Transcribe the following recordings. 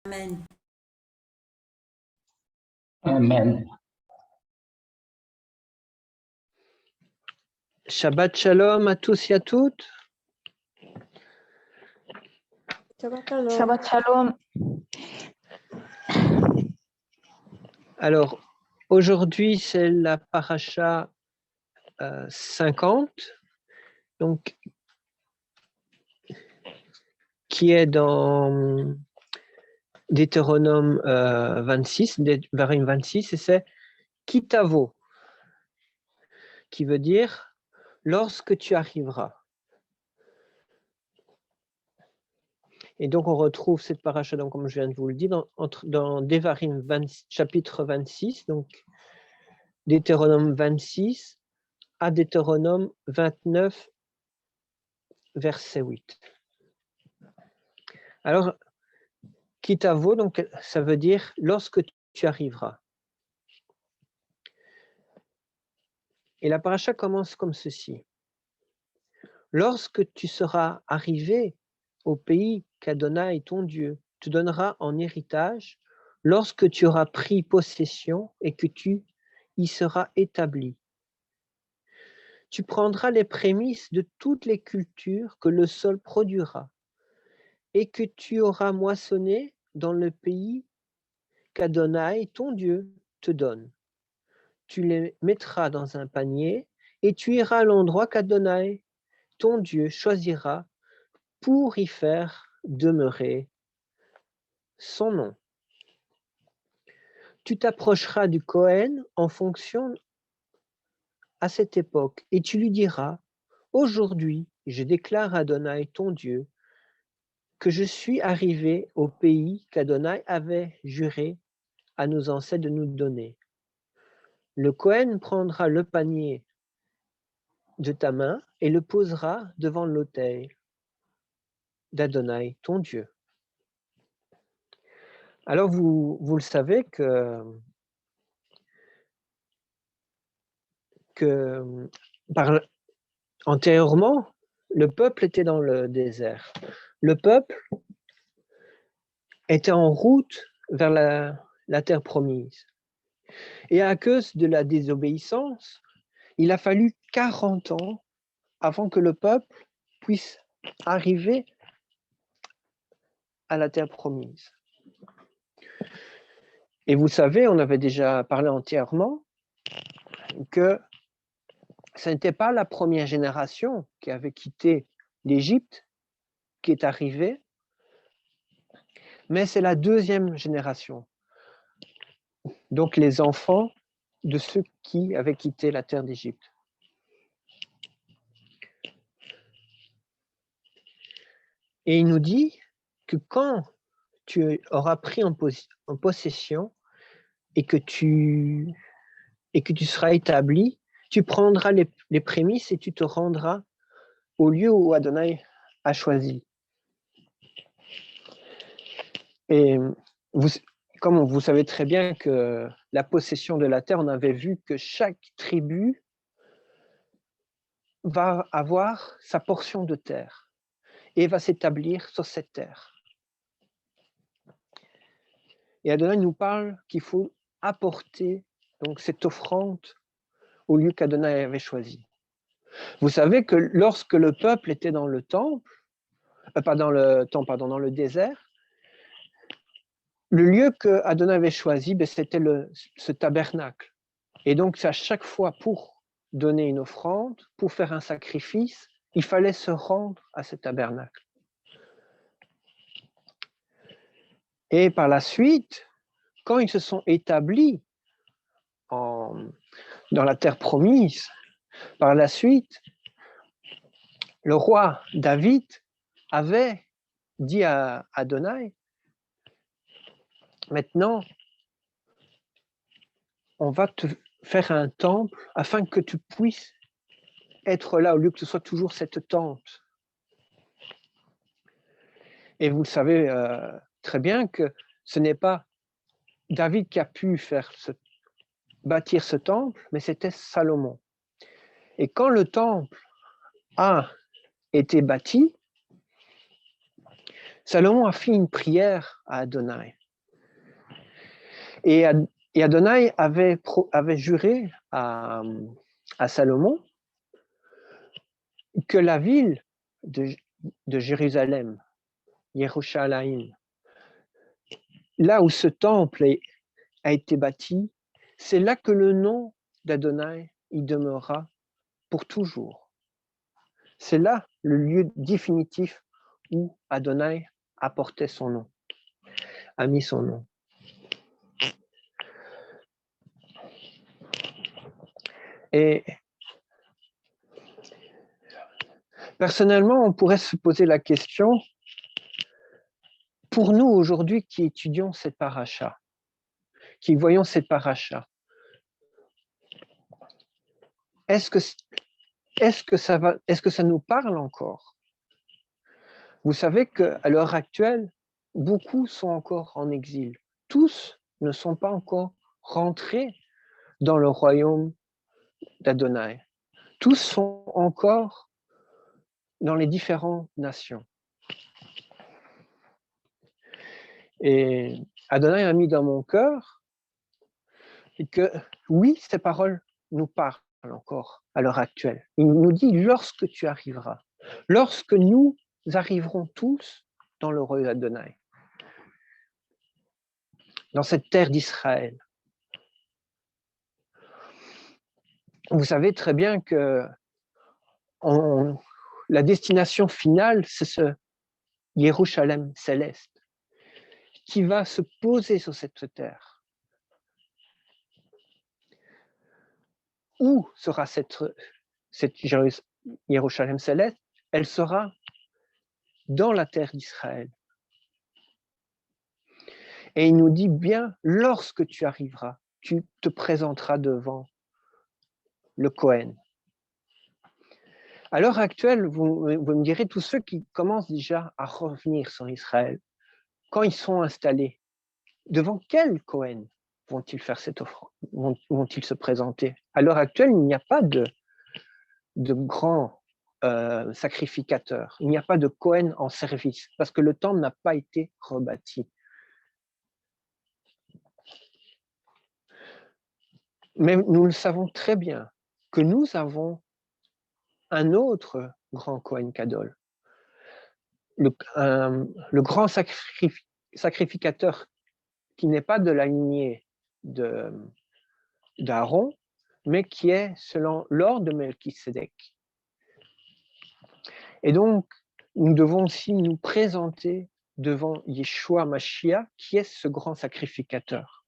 Amen. Amen. Shabbat Shalom à tous et à toutes. Shabbat Shalom. Alors, aujourd'hui, c'est la paracha 50, donc, qui est dans Deutéronome 26, Devarim 26, et c'est Kitavo, qui veut dire lorsque tu arriveras. Et donc, on retrouve cette paracha, donc, comme je viens de vous le dire, dans Devarim chapitre 26, donc Deutéronome 26 à Deutéronome 29, verset 8. Alors, Kitavo, donc, ça veut dire lorsque tu arriveras. Et la paracha commence comme ceci. Lorsque tu seras arrivé au pays qu'Adonai, ton Dieu, te donnera en héritage, lorsque tu auras pris possession et que tu y seras établi. Tu prendras les prémices de toutes les cultures que le sol produira et que tu auras moissonné dans le pays qu'Adonai, ton Dieu, te donne. Tu les mettras dans un panier et tu iras à l'endroit qu'Adonai, ton Dieu, choisira pour y faire demeurer son nom. Tu t'approcheras du Kohen en fonction à cette époque et tu lui diras, aujourd'hui, je déclare à Adonai, ton Dieu, que je suis arrivé au pays qu'Adonai avait juré à nos ancêtres de nous donner. Le Kohen prendra le panier de ta main et le posera devant l'autel d'Adonai, ton Dieu. Alors, vous le savez antérieurement, le peuple était dans le désert. Le peuple était en route vers la terre promise. Et à cause de la désobéissance, il a fallu 40 ans avant que le peuple puisse arriver à la terre promise. Et vous savez, on avait déjà parlé entièrement que ce n'était pas la première génération qui avait quitté l'Égypte qui est arrivée, mais c'est la deuxième génération. Donc les enfants de ceux qui avaient quitté la terre d'Égypte. Et il nous dit que quand tu auras pris en possession et que tu seras établi, tu prendras les prémices et tu te rendras au lieu où Adonai a choisi. Et comme vous savez très bien que la possession de la terre, on avait vu que chaque tribu va avoir sa portion de terre et va s'établir sur cette terre. Et Adonai nous parle qu'il faut apporter donc cette offrande au lieu qu'Adonai avait choisi. Vous savez que lorsque le peuple était dans le temple, dans le désert, le lieu que Adonai avait choisi, c'était ce tabernacle. Et donc, à chaque fois, pour donner une offrande, pour faire un sacrifice, il fallait se rendre à ce tabernacle. Et par la suite, quand ils se sont établis dans la terre promise, par la suite, le roi David avait dit à Adonai, maintenant, on va te faire un temple afin que tu puisses être là au lieu que ce soit toujours cette tente. Et vous le savez très bien que ce n'est pas David qui a pu bâtir ce temple, mais c'était Salomon. Et quand le temple a été bâti, Salomon a fait une prière à Adonai. Et Adonai avait juré à Salomon que la ville de Jérusalem, Yerushalayim, là où ce temple a été bâti, c'est là que le nom d'Adonai y demeurera pour toujours. C'est là le lieu définitif où Adonai apportait son nom, a mis son nom. Et personnellement, on pourrait se poser la question, pour nous aujourd'hui qui étudions cette paracha, qui voyons cette paracha, est-ce que ça nous parle encore? Vous savez qu'à l'heure actuelle, beaucoup sont encore en exil. Tous ne sont pas encore rentrés dans le royaume d'Adonai. Tous sont encore dans les différentes nations. Et Adonai a mis dans mon cœur que oui, ces paroles nous parlent encore à l'heure actuelle. Il nous dit lorsque tu arriveras, lorsque nous arriverons tous dans le royaume d'Adonai, dans cette terre d'Israël. Vous savez très bien que la destination finale, c'est ce Yerushalem céleste qui va se poser sur cette terre. Où sera cette Yerushalem céleste? Elle sera dans la terre d'Israël. Et il nous dit bien, lorsque tu arriveras, tu te présenteras devant le Kohen. À l'heure actuelle, vous me direz, tous ceux qui commencent déjà à revenir sur Israël, quand ils sont installés, devant quel Kohen vont-ils faire cette offrande? Vont-ils se présenter? À l'heure actuelle, il n'y a pas de grands sacrificateurs. Il n'y a pas de Kohen en service parce que le temple n'a pas été rebâti. Mais nous le savons très bien que nous avons un autre grand Kohen Gadol, le grand sacrificateur qui n'est pas de la lignée d'Aaron, mais qui est selon l'ordre de Melchisédek. Et donc, nous devons aussi nous présenter devant Yeshua Mashiach, qui est ce grand sacrificateur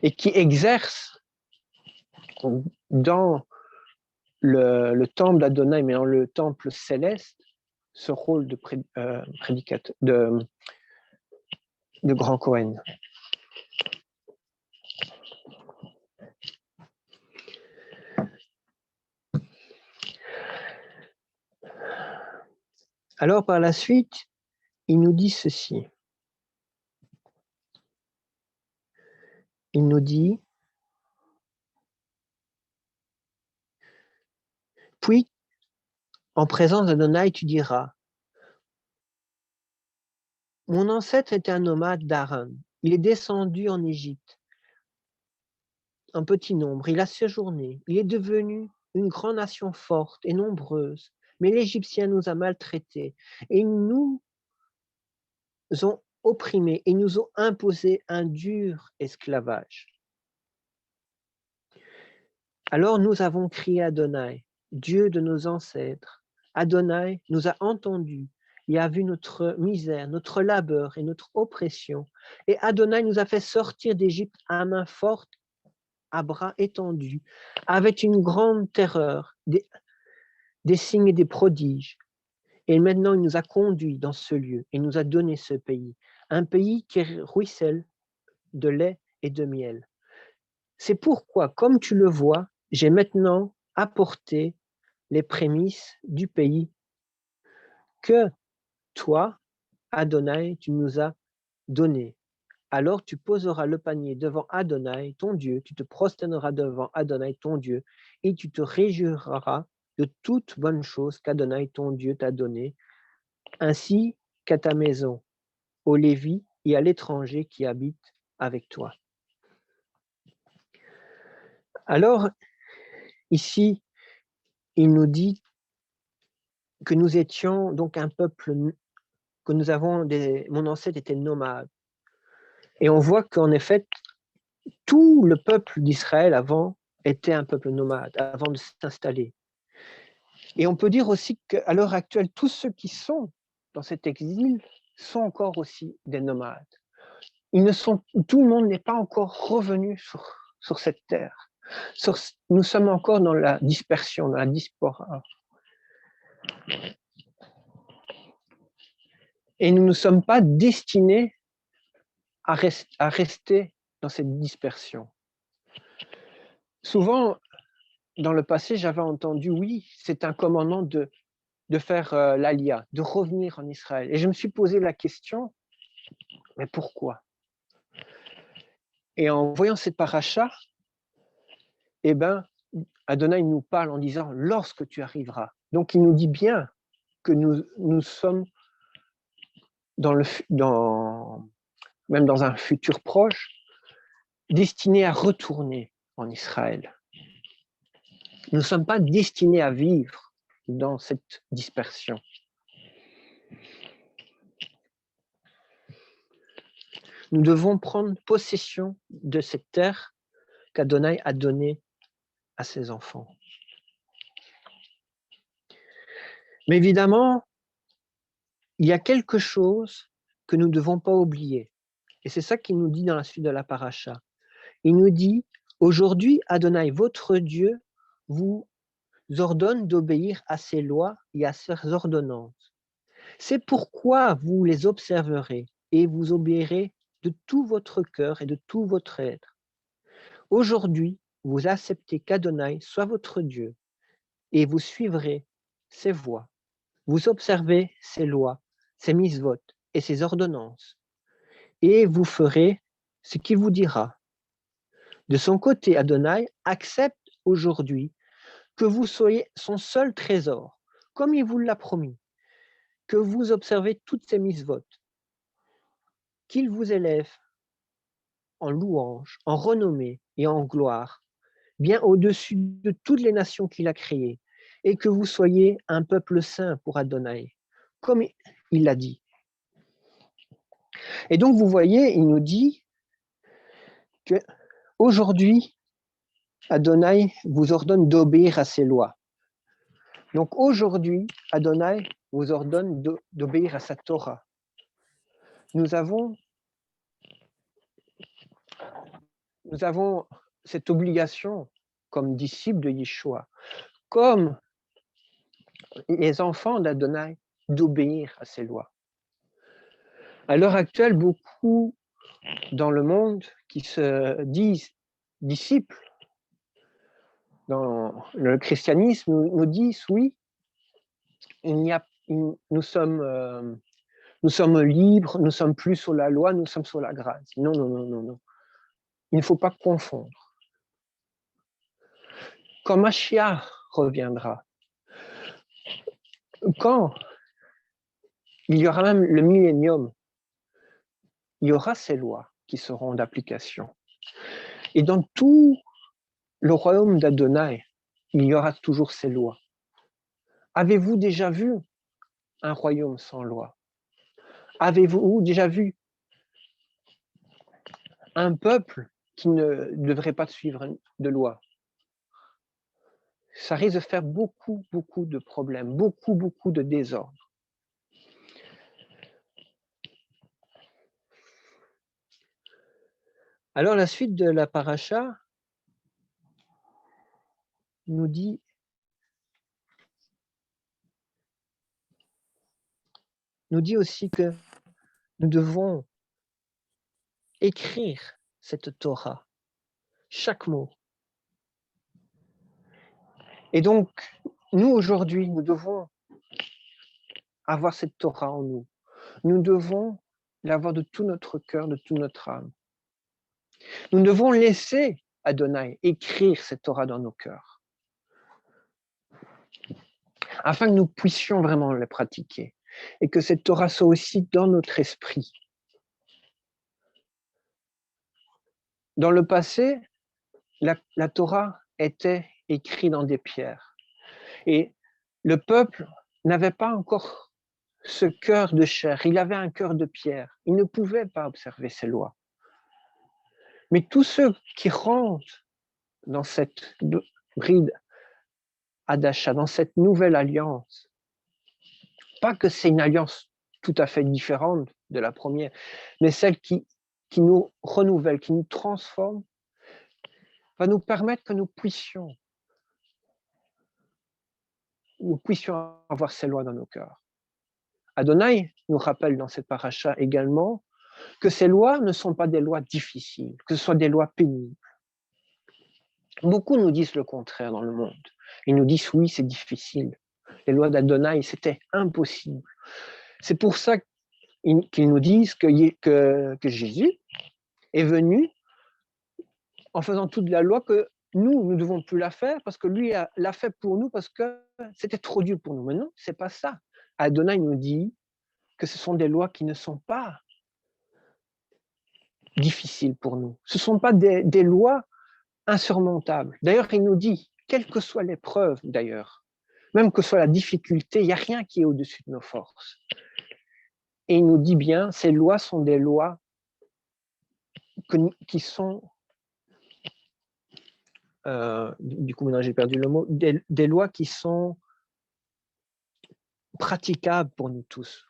et qui exerce dans le temple d'Adonai, mais dans le temple céleste, ce rôle de prédicateur, de grand Kohen. Alors, par la suite, il nous dit ceci. Il nous dit, puis, en présence d'Adonai, tu diras, mon ancêtre était un nomade d'Aran. Il est descendu en Égypte, un petit nombre. Il a séjourné. Il est devenu une grande nation forte et nombreuse. Mais l'Égyptien nous a maltraités et ils nous ont opprimés et nous ont imposé un dur esclavage. Alors nous avons crié à Adonai, Dieu de nos ancêtres. Adonai nous a entendus et a vu notre misère, notre labeur et notre oppression. Et Adonai nous a fait sortir d'Égypte à main forte, à bras étendus, avec une grande terreur, des signes et des prodiges. Et maintenant, il nous a conduits dans ce lieu et nous a donné ce pays, un pays qui ruisselle de lait et de miel. C'est pourquoi, comme tu le vois, j'ai maintenant apporté les prémices du pays que toi, Adonai, tu nous as donné. Alors tu poseras le panier devant Adonai, ton Dieu, tu te prosterneras devant Adonai, ton Dieu, et tu te réjouiras de toute bonne chose qu'Adonai, ton Dieu, t'a donnée. Ainsi, qu'à ta maison, aux Lévis et à l'étranger qui habite avec toi. Alors, ici, il nous dit que nous étions donc un peuple, que nous avons mon ancêtre était nomade. Et on voit qu'en effet, tout le peuple d'Israël avant était un peuple nomade, avant de s'installer. Et on peut dire aussi qu'à l'heure actuelle, tous ceux qui sont dans cet exil sont encore aussi des nomades. Tout le monde n'est pas encore revenu sur cette terre. Nous sommes encore dans la dispersion, dans la diaspora. Et nous ne sommes pas destinés à rester dans cette dispersion. Souvent, dans le passé, j'avais entendu, oui, c'est un commandement de faire l'Alia, de revenir en Israël. Et je me suis posé la question, mais pourquoi? Et en voyant cette paracha, eh ben, Adonai nous parle en disant, lorsque tu arriveras. Donc, il nous dit bien que nous sommes même dans un futur proche, destinés à retourner en Israël. Nous ne sommes pas destinés à vivre dans cette dispersion. Nous devons prendre possession de cette terre qu'Adonai a donnée à ses enfants. Mais évidemment, il y a quelque chose que nous ne devons pas oublier. Et c'est ça qu'il nous dit dans la suite de la paracha. Il nous dit, aujourd'hui, Adonai, votre Dieu, vous ordonne d'obéir à ses lois et à ses ordonnances. C'est pourquoi vous les observerez et vous obéirez de tout votre cœur et de tout votre être. Aujourd'hui, vous acceptez qu'Adonai soit votre Dieu et vous suivrez ses voies. Vous observez ses lois, ses mitzvot et ses ordonnances et vous ferez ce qu'il vous dira. De son côté, Adonai accepte aujourd'hui que vous soyez son seul trésor, comme il vous l'a promis, que vous observez toutes ses mitzvot, qu'il vous élève en louange, en renommée et en gloire, bien au-dessus de toutes les nations qu'il a créées, et que vous soyez un peuple saint pour Adonai, comme il l'a dit. Et donc, vous voyez, il nous dit que aujourd'hui, Adonai vous ordonne d'obéir à ses lois. Donc aujourd'hui, Adonai vous ordonne d'obéir à sa Torah. Nous avons cette obligation comme disciples de Yeshua, comme les enfants d'Adonai, d'obéir à ses lois. À l'heure actuelle, beaucoup dans le monde qui se disent disciples dans le christianisme nous disent oui, nous sommes libres, nous sommes plus sous la loi, nous sommes sous la grâce. Non, non, non, non, non. Il ne faut pas confondre. Quand Mashiach reviendra, quand il y aura même le millénium, il y aura ces lois qui seront d'application. Et dans tout le royaume d'Adonai, il y aura toujours ces lois. Avez-vous déjà vu un royaume sans loi? Avez-vous déjà vu un peuple qui ne devrait pas suivre de loi? Ça risque de faire beaucoup, beaucoup de problèmes, beaucoup, beaucoup de désordre. Alors, la suite de la paracha nous dit aussi que nous devons écrire cette Torah, chaque mot. Et donc, nous, aujourd'hui, nous devons avoir cette Torah en nous. Nous devons l'avoir de tout notre cœur, de toute notre âme. Nous devons laisser Adonai écrire cette Torah dans nos cœurs, afin que nous puissions vraiment la pratiquer. et que cette Torah soit aussi dans notre esprit. Dans le passé, la Torah était écrite dans des pierres et le peuple n'avait pas encore ce cœur de chair, il avait un cœur de pierre, il ne pouvait pas observer ces lois. Mais tous ceux qui rentrent dans cette bride Hadasha, dans cette nouvelle alliance, pas que c'est une alliance tout à fait différente de la première, mais celle qui nous renouvelle, qui nous transforme, va nous permettre que nous puissions avoir ces lois dans nos cœurs. Adonai nous rappelle dans cette paracha également que ces lois ne sont pas des lois difficiles, que ce soit des lois pénibles. Beaucoup nous disent le contraire dans le monde. Ils nous disent oui, c'est difficile. Les lois d'Adonai, c'était impossible. C'est pour ça qu'ils nous disent que Jésus est venu en faisant toute la loi que nous ne devons plus la faire parce que lui l'a fait pour nous parce que c'était trop dur pour nous. Mais non, c'est pas ça. Adonai nous dit que ce sont des lois qui ne sont pas difficiles pour nous. Ce ne sont pas des lois insurmontables. D'ailleurs, il nous dit, quelle que soit l'épreuve d'ailleurs, même que soit la difficulté, il n'y a rien qui est au-dessus de nos forces. Et il nous dit bien, ces lois sont des lois qui sont, du coup maintenant j'ai perdu le mot, des lois qui sont praticables pour nous tous.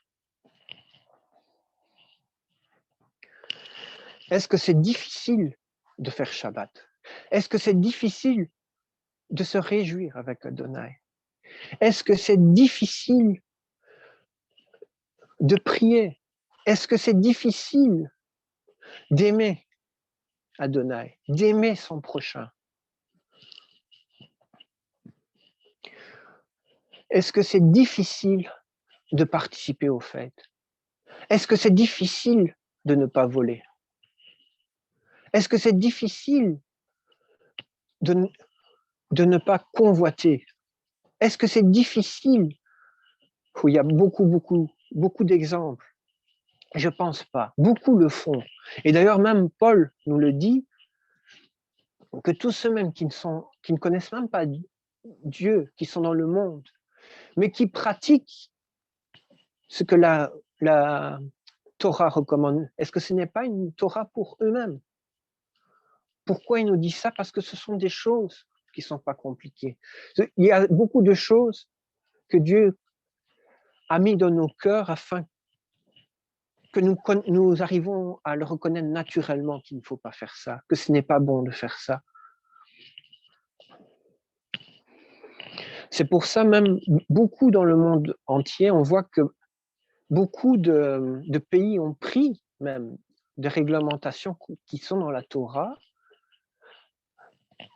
Est-ce que c'est difficile de faire Shabbat? Est-ce que c'est difficile de se réjouir avec Adonai? Est-ce que c'est difficile de prier? Est-ce que c'est difficile d'aimer Adonai, d'aimer son prochain? Est-ce que c'est difficile de participer aux fêtes? Est-ce que c'est difficile de ne pas voler? Est-ce que c'est difficile de ne pas convoiter? Est-ce que c'est difficile? Il y a beaucoup d'exemples. Je ne pense pas. Beaucoup le font. Et d'ailleurs, même Paul nous le dit, que tous ceux même qui ne connaissent même pas Dieu, qui sont dans le monde, mais qui pratiquent ce que la Torah recommande, est-ce que ce n'est pas une Torah pour eux-mêmes? Pourquoi il nous dit ça? Parce que ce sont des choses qui ne sont pas compliquées. Il y a beaucoup de choses que Dieu a mis dans nos cœurs afin que nous arrivons à le reconnaître naturellement qu'il ne faut pas faire ça, que ce n'est pas bon de faire ça. C'est pour ça même beaucoup dans le monde entier, on voit que beaucoup de pays ont pris même des réglementations qui sont dans la Torah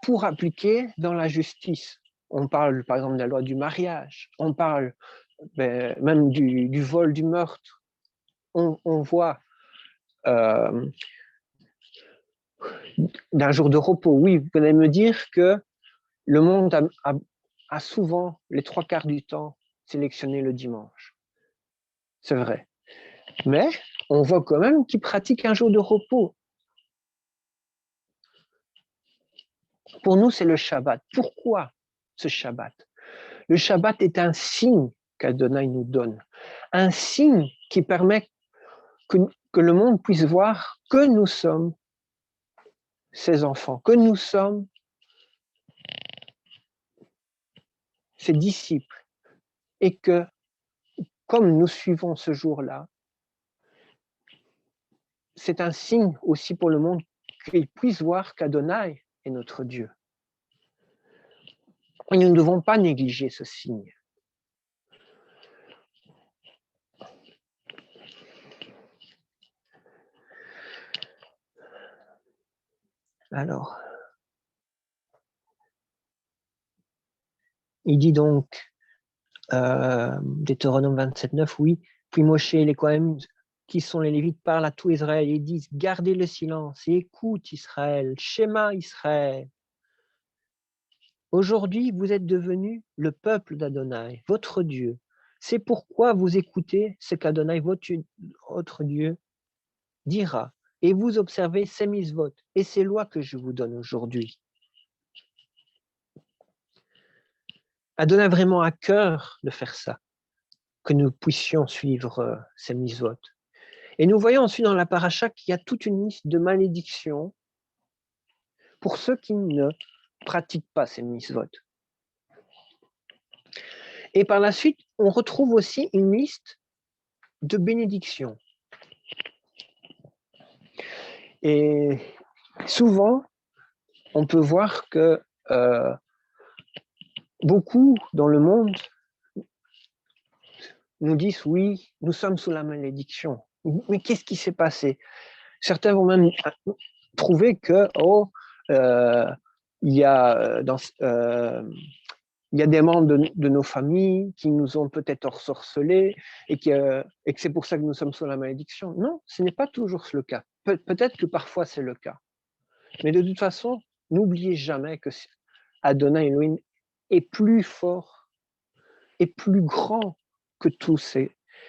pour appliquer dans la justice. On parle par exemple de la loi du mariage, on parle même du vol, du meurtre. On voit d'un jour de repos. Oui, vous allez me dire que le monde a souvent, les 3/4 du temps, sélectionné le dimanche. C'est vrai. Mais on voit quand même qu'ils pratiquent un jour de repos. Pour nous, c'est le Shabbat. Pourquoi ce Shabbat? Le Shabbat est un signe qu'Adonai nous donne. Un signe qui permet que le monde puisse voir que nous sommes ses enfants, que nous sommes ses disciples. Et que, comme nous suivons ce jour-là, c'est un signe aussi pour le monde qu'il puisse voir qu'Adonai est notre Dieu. Et nous ne devons pas négliger ce signe. Alors, il dit donc, Deutéronome 27:9, oui, puis Moshe et les Kohanim, qui sont les Lévites, parlent à tout Israël et disent, gardez le silence et écoute Israël, Shema Israël. Aujourd'hui, vous êtes devenus le peuple d'Adonai, votre Dieu. C'est pourquoi vous écoutez ce qu'Adonai, votre Dieu, dira, et vous observez ces mitzvot et ces lois que je vous donne aujourd'hui. Adonai a vraiment à cœur de faire ça, que nous puissions suivre ces mitzvot. Et nous voyons ensuite dans la paracha qu'il y a toute une liste de malédictions pour ceux qui ne pratiquent pas ces mitzvot. Et par la suite, on retrouve aussi une liste de bénédictions. Et souvent, on peut voir que beaucoup dans le monde nous disent oui, nous sommes sous la malédiction. Mais qu'est-ce qui s'est passé? Certains vont même trouver que il y a des membres de nos familles qui nous ont peut-être ensorcelés et que c'est pour ça que nous sommes sous la malédiction. Non, ce n'est pas toujours le cas. Peut-être que parfois c'est le cas. Mais de toute façon, n'oubliez jamais que Adonai Elohim est plus fort et plus grand que tous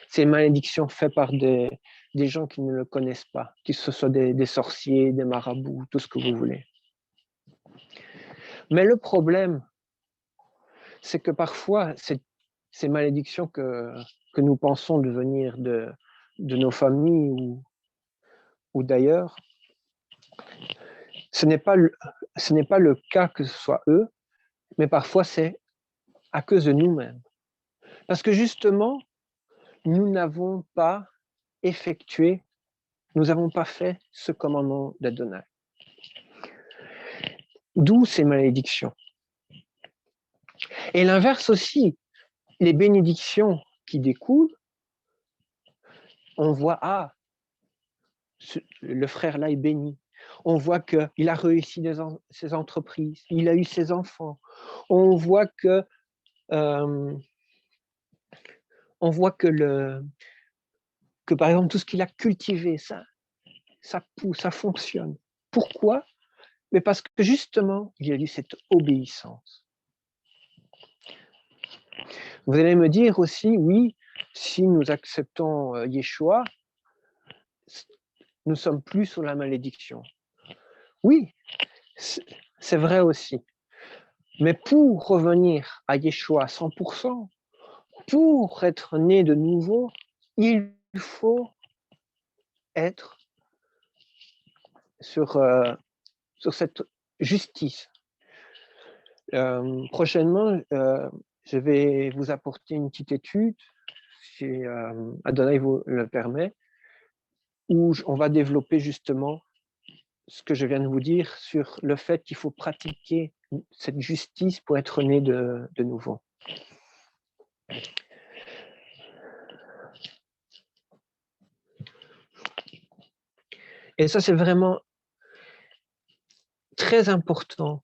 ces malédictions faites par des gens qui ne le connaissent pas, que ce soit des sorciers, des marabouts, tout ce que vous voulez. Mais le problème, c'est que parfois, ces malédictions que nous pensons de venir de nos familles ou d'ailleurs, ce n'est pas le cas que ce soit eux, mais parfois c'est à cause de nous-mêmes. Parce que justement, nous n'avons pas effectué, nous n'avons pas fait ce commandement d'Adonai. D'où ces malédictions. Et l'inverse aussi, les bénédictions qui découlent, on voit, le frère là est béni. On voit qu'il a réussi ses entreprises, il a eu ses enfants. On voit que par exemple tout ce qu'il a cultivé, ça pousse, ça fonctionne. Pourquoi? Mais parce que justement, il y a eu cette obéissance. Vous allez me dire aussi, oui, si nous acceptons Yeshua, nous sommes plus sous la malédiction. Oui, c'est vrai aussi. Mais pour revenir à Yeshua à 100%, pour être né de nouveau, il faut être sur cette justice. Prochainement, je vais vous apporter une petite étude, si Adonai vous le permet, où on va développer justement ce que je viens de vous dire sur le fait qu'il faut pratiquer cette justice pour être né de nouveau. Et ça, c'est vraiment très important.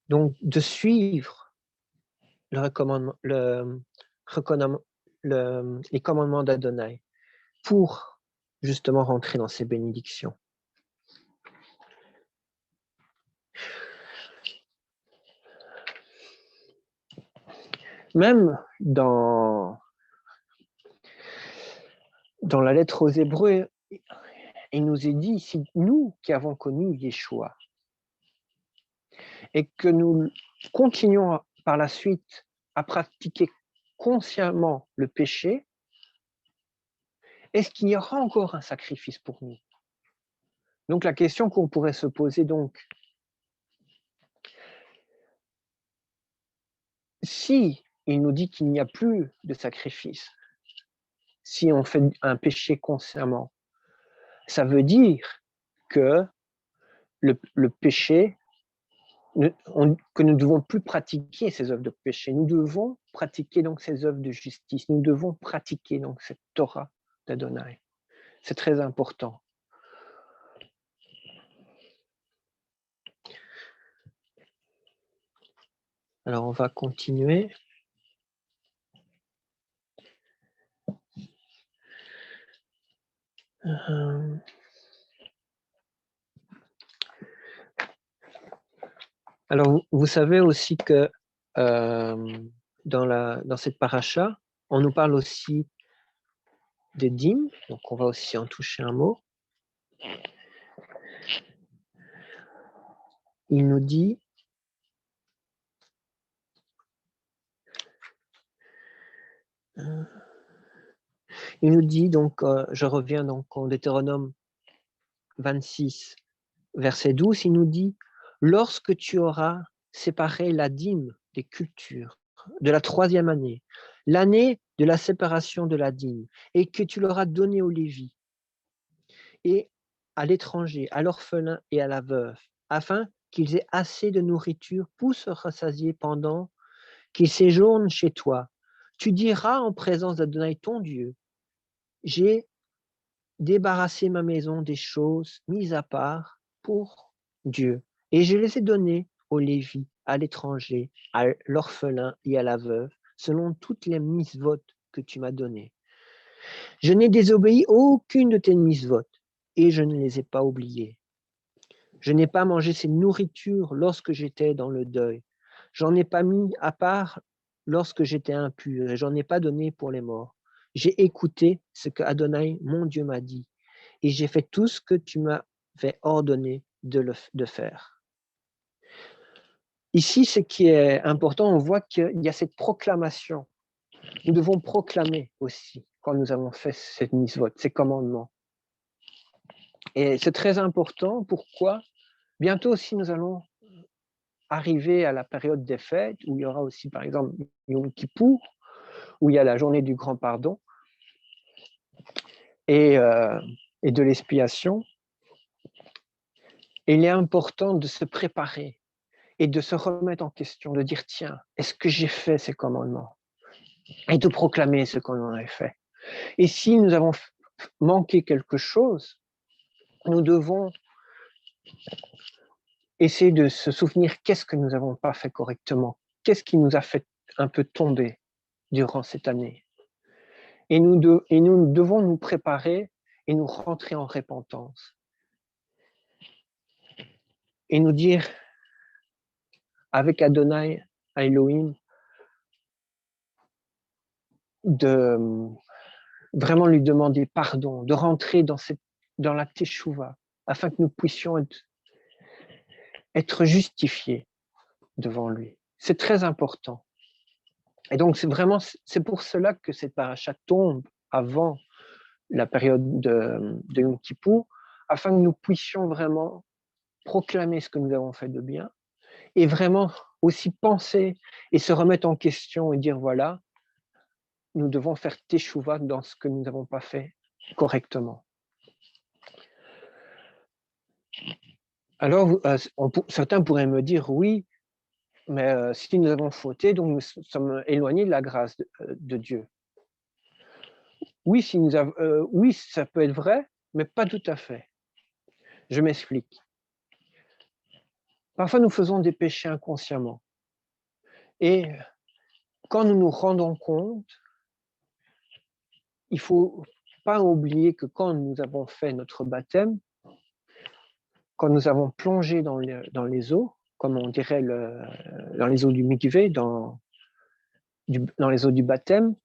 Donc, de suivre les commandements d'Adonai pour justement rentrer dans ces bénédictions. Même dans la lettre aux Hébreux, il nous est dit, si nous qui avons connu Yeshua et que nous continuons par la suite à pratiquer consciemment le péché, est-ce qu'il y aura encore un sacrifice pour nous? Donc la question qu'on pourrait se poser donc, si il nous dit qu'il n'y a plus de sacrifice, si on fait un péché consciemment, ça veut dire que le péché, que nous ne devons plus pratiquer ces œuvres de péché. Nous devons pratiquer donc ces œuvres de justice. Nous devons pratiquer donc cette Torah d'Adonai. C'est très important. Alors, on va continuer. Alors, vous savez aussi que dans cette paracha, on nous parle aussi des dîmes, donc on va aussi en toucher un mot. Il nous dit donc, je reviens donc en Deutéronome 26, verset 12, il nous dit « Lorsque tu auras séparé la dîme des cultures de la 3e année, l'année de la séparation de la dîme, et que tu l'auras donnée aux Lévites, et à l'étranger, à l'orphelin et à la veuve, afin qu'ils aient assez de nourriture pour se rassasier pendant qu'ils séjournent chez toi. Tu diras en présence d'Adonai ton Dieu, j'ai débarrassé ma maison des choses mises à part pour Dieu, et je les ai données aux Lévites, à l'étranger, à l'orphelin et à la veuve, selon toutes les mitzvot que tu m'as données. Je n'ai désobéi aucune de tes mitzvot, et je ne les ai pas oubliées. Je n'ai pas mangé ces nourritures lorsque j'étais dans le deuil. J'en ai pas mis à part lorsque j'étais impur, et j'en ai pas donné pour les morts. J'ai écouté ce que Adonai, mon Dieu, m'a dit, et j'ai fait tout ce que tu m'avais ordonné de faire. Ici, ce qui est important, on voit qu'il y a cette proclamation. Nous devons proclamer aussi quand nous avons fait cette mitzvot, ces commandements. Et c'est très important. Pourquoi? Bientôt aussi, nous allons arriver à la période des fêtes, où il y aura aussi, par exemple, Yom Kippour, où il y a la journée du grand pardon et de l'expiation. Et il est important de se préparer et de se remettre en question, de dire, tiens, est-ce que j'ai fait ces commandements? Et de proclamer ce qu'on en a fait. Et si nous avons manqué quelque chose, nous devons essayer de se souvenir qu'est-ce que nous n'avons pas fait correctement, qu'est-ce qui nous a fait un peu tomber durant cette année. Et nous devons nous préparer et nous rentrer en repentance. Et nous dire, avec Adonai, Elohim, de vraiment lui demander pardon, de rentrer dans la teshuva, afin que nous puissions être justifiés devant lui. C'est très important. Et donc, c'est pour cela que cette paracha tombe avant la période de Yom Kippour, afin que nous puissions vraiment proclamer ce que nous avons fait de bien et vraiment aussi penser et se remettre en question et dire, voilà, nous devons faire teshuva dans ce que nous n'avons pas fait correctement. Alors, certains pourraient me dire, oui, mais si nous avons fauté, donc nous sommes éloignés de la grâce de Dieu. Oui, oui, ça peut être vrai, mais pas tout à fait. Je m'explique. Parfois, nous faisons des péchés inconsciemment. Et quand nous nous rendons compte, il ne faut pas oublier que quand nous avons fait notre baptême, quand nous avons plongé dans les eaux, comme on dirait dans les eaux du mikvé, dans les eaux du baptême,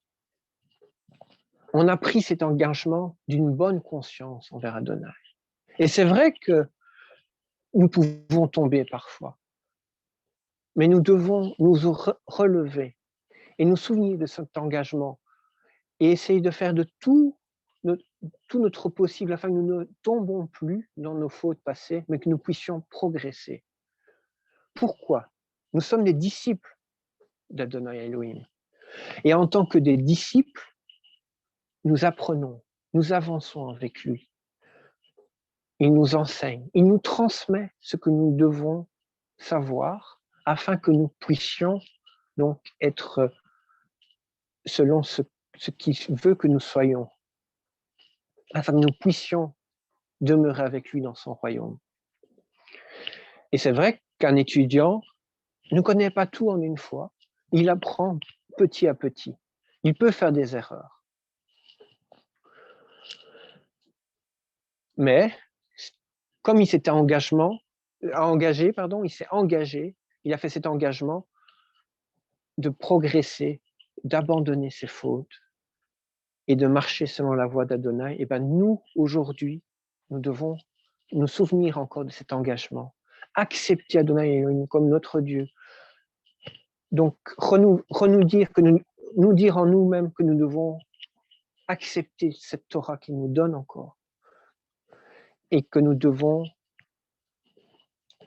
on a pris cet engagement d'une bonne conscience envers Adonai. Et c'est vrai que nous pouvons tomber parfois, mais nous devons nous relever et nous souvenir de cet engagement et essayer de faire de tout notre possible afin que nous ne tombons plus dans nos fautes passées, mais que nous puissions progresser. Pourquoi? Nous sommes des disciples d'Adonai Elohim. Et en tant que des disciples, nous apprenons, nous avançons avec lui. Il nous enseigne, il nous transmet ce que nous devons savoir afin que nous puissions donc être selon ce qu'il veut que nous soyons, afin que nous puissions demeurer avec lui dans son royaume. Et c'est vrai qu'un étudiant ne connaît pas tout en une fois, il apprend petit à petit. Il peut faire des erreurs. Mais comme il s'était engagé, il a fait cet engagement, de progresser, d'abandonner ses fautes et de marcher selon la voie d'Adonai, et nous, aujourd'hui, nous devons nous souvenir encore de cet engagement. Accepter Adonai Elohim comme notre Dieu. Donc, nous dire en nous-mêmes que nous devons accepter cette Torah qu'il nous donne encore et que nous devons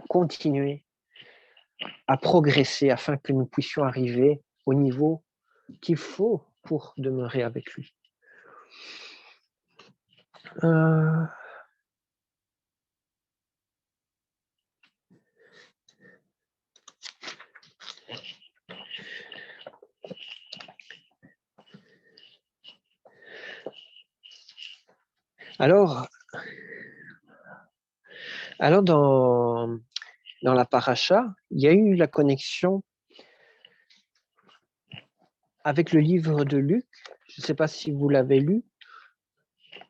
continuer à progresser afin que nous puissions arriver au niveau qu'il faut pour demeurer avec lui. Alors dans la paracha, il y a eu la connexion avec le livre de Luc. Je ne sais pas si vous l'avez lu.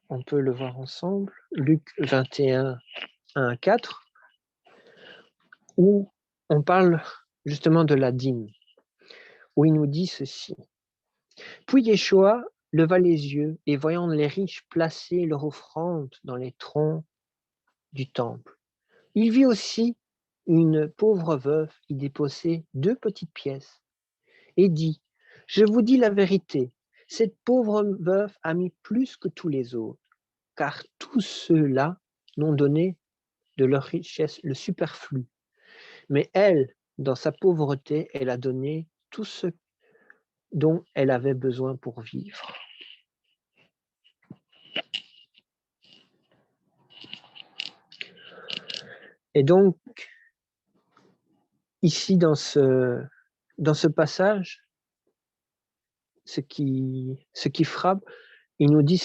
On peut le voir ensemble. Luc 21, 1 à 4, où on parle justement de la dîme, où il nous dit ceci. Puis Yeshua leva les yeux et voyant les riches placer leur offrande dans les troncs du temple, il vit aussi une pauvre veuve y déposer 2 petites pièces et dit, « Je vous dis la vérité, cette pauvre veuve a mis plus que tous les autres, car tous ceux-là n'ont donné de leur richesse le superflu. Mais elle, dans sa pauvreté, elle a donné tout ce dont elle avait besoin pour vivre. » Et donc, ici, dans ce passage, ce qui frappe, il nous dit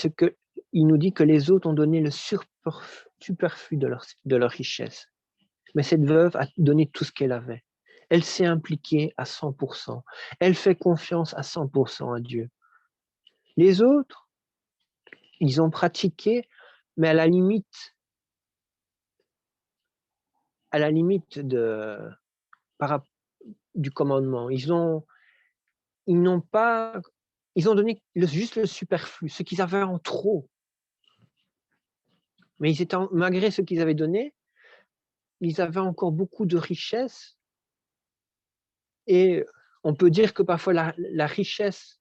que les autres ont donné le superflu de leur richesse. Mais cette veuve a donné tout ce qu'elle avait. Elle s'est impliquée à 100%. Elle fait confiance à 100% à Dieu. Les autres, ils ont pratiqué, mais à la limite du commandement. Ils ont donné juste le superflu, ce qu'ils avaient en trop. Mais malgré ce qu'ils avaient donné, ils avaient encore beaucoup de richesse. Et on peut dire que parfois la richesse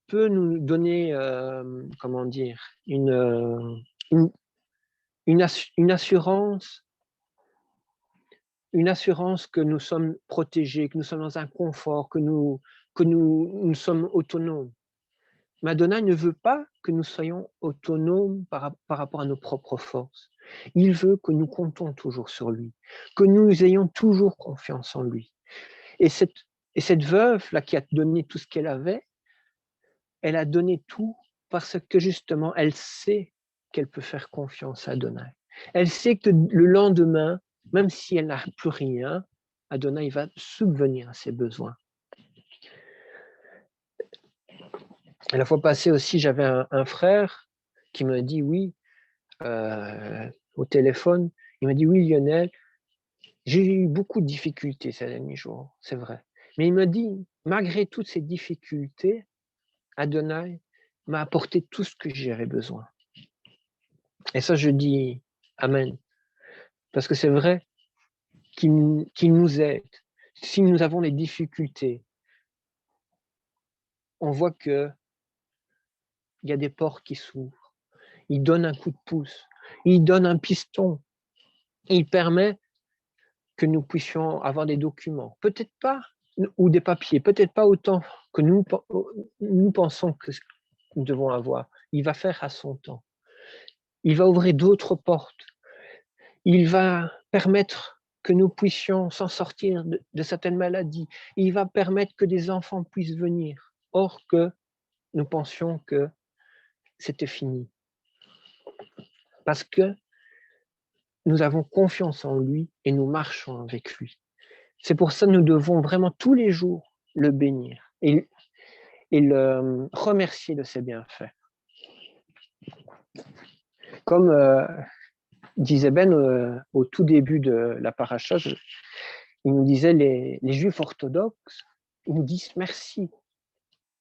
peut nous donner, une assurance que nous sommes protégés, que nous sommes dans un confort, que nous sommes autonomes. Adonai ne veut pas que nous soyons autonomes par rapport à nos propres forces. Il veut que nous comptons toujours sur lui, que nous ayons toujours confiance en lui. Et cette veuve-là qui a donné tout ce qu'elle avait, elle a donné tout parce que justement, elle sait qu'elle peut faire confiance à Adonai. Elle sait que le lendemain, même si elle n'a plus rien, Adonai va subvenir à ses besoins. Et la fois passée aussi, j'avais un frère qui me dit oui, au téléphone, il m'a dit oui Lionel, j'ai eu beaucoup de difficultés ces derniers jours, c'est vrai. Mais il me dit, malgré toutes ces difficultés, Adonai m'a apporté tout ce que j'avais besoin. Et ça, je dis Amen. Parce que c'est vrai qu'il nous aide. Si nous avons des difficultés, on voit qu'il y a des portes qui s'ouvrent. Il donne un coup de pouce. Il donne un piston. Il permet que nous puissions avoir des documents. Peut-être pas, ou des papiers, peut-être pas autant que nous pensons que nous devons avoir. Il va faire à son temps. Il va ouvrir d'autres portes. Il va permettre que nous puissions s'en sortir de certaines maladies. Il va permettre que des enfants puissent venir. Or que nous pensions que c'était fini. Parce que nous avons confiance en lui et nous marchons avec lui. C'est pour ça que nous devons vraiment tous les jours le bénir et le remercier de ses bienfaits. Comme disait Ben au tout début de la paracha, il nous disait les Juifs orthodoxes, Ils nous disent merci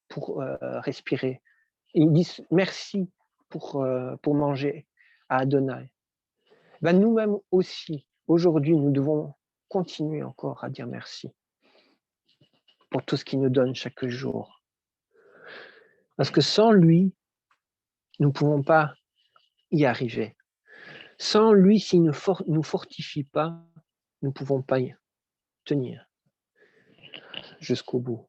pour respirer. Ils nous disent merci pour manger à Adonai. Ben, nous-mêmes aussi, aujourd'hui, nous devons continuer encore à dire merci pour tout ce qu'il nous donne chaque jour. Parce que sans lui, nous ne pouvons pas y arriver. Sans lui, s'il ne nous fortifie pas, nous ne pouvons pas y tenir jusqu'au bout.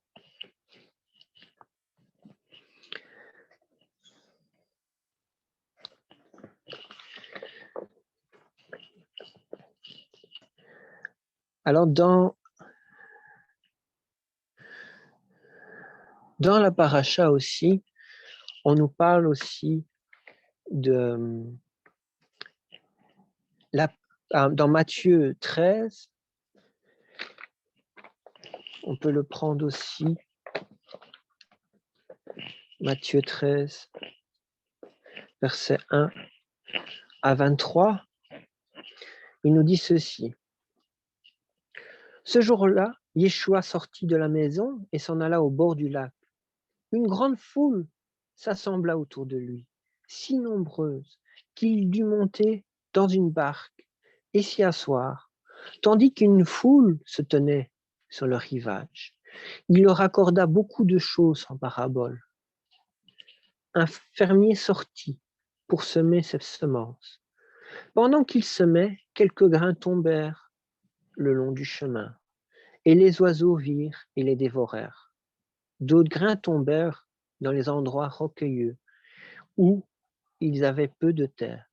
Alors, dans la paracha aussi, on nous parle aussi de dans Matthieu 13, on peut le prendre aussi, Matthieu 13, versets 1 à 23, il nous dit ceci. Ce jour-là, Yeshua sortit de la maison et s'en alla au bord du lac. Une grande foule s'assembla autour de lui, si nombreuse qu'il dut monter dans une barque et s'y asseoir, tandis qu'une foule se tenait sur le rivage. Il leur accorda beaucoup de choses en parabole. Un fermier sortit pour semer ses semences. Pendant qu'il semait, quelques grains tombèrent le long du chemin, et les oiseaux virent et les dévorèrent. D'autres grains tombèrent dans les endroits rocailleux, où ils avaient peu de terre.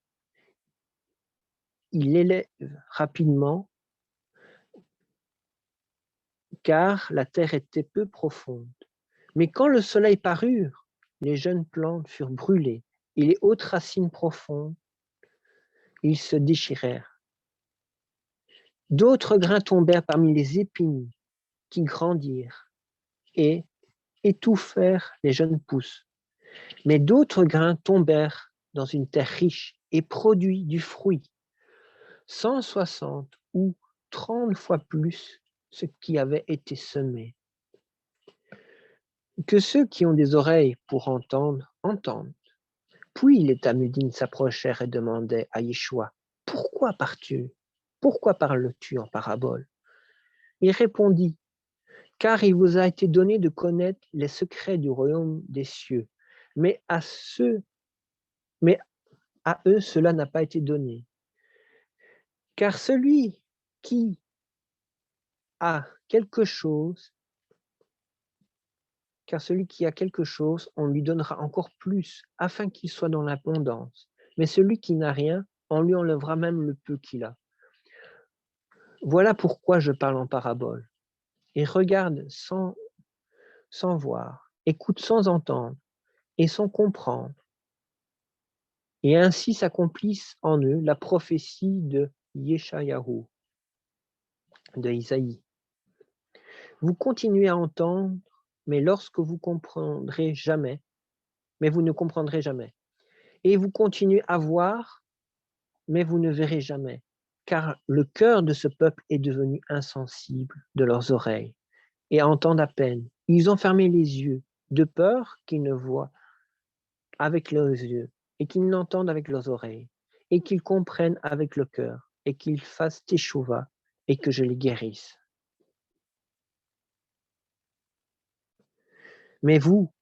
Ils l'élèvent rapidement, car la terre était peu profonde. Mais quand le soleil parut, les jeunes plantes furent brûlées, et les hautes racines profondes, ils se déchirèrent. D'autres grains tombèrent parmi les épines, qui grandirent et étouffèrent les jeunes pousses. Mais d'autres grains tombèrent dans une terre riche et produit du fruit, 160 ou 30 fois plus ce qui avait été semé. Que ceux qui ont des oreilles pour entendre, entendent. Puis les Talmudim s'approchèrent et demandaient à Yeshua, « Pourquoi pars-tu? Pourquoi parles-tu en parabole ?» Il répondit, « Car il vous a été donné de connaître les secrets du royaume des cieux, mais à eux cela n'a pas été donné. Car celui qui a quelque chose, on lui donnera encore plus, afin qu'il soit dans l'abondance. Mais celui qui n'a rien, on lui enlèvera même le peu qu'il a. Voilà pourquoi je parle en parabole. Et regarde sans voir, écoute sans entendre, et sans comprendre. Et ainsi s'accomplisse en eux la prophétie de Yeshayahu, de Isaïe. Vous continuez à entendre, mais vous ne comprendrez jamais. Et vous continuez à voir, mais vous ne verrez jamais. Car le cœur de ce peuple est devenu insensible de leurs oreilles, et entendent à peine. Ils ont fermé les yeux, de peur qu'ils ne voient avec leurs yeux, et qu'ils n'entendent avec leurs oreilles, et qu'ils comprennent avec le cœur, et qu'ils fassent teshuva, et que je les guérisse. Mais vous,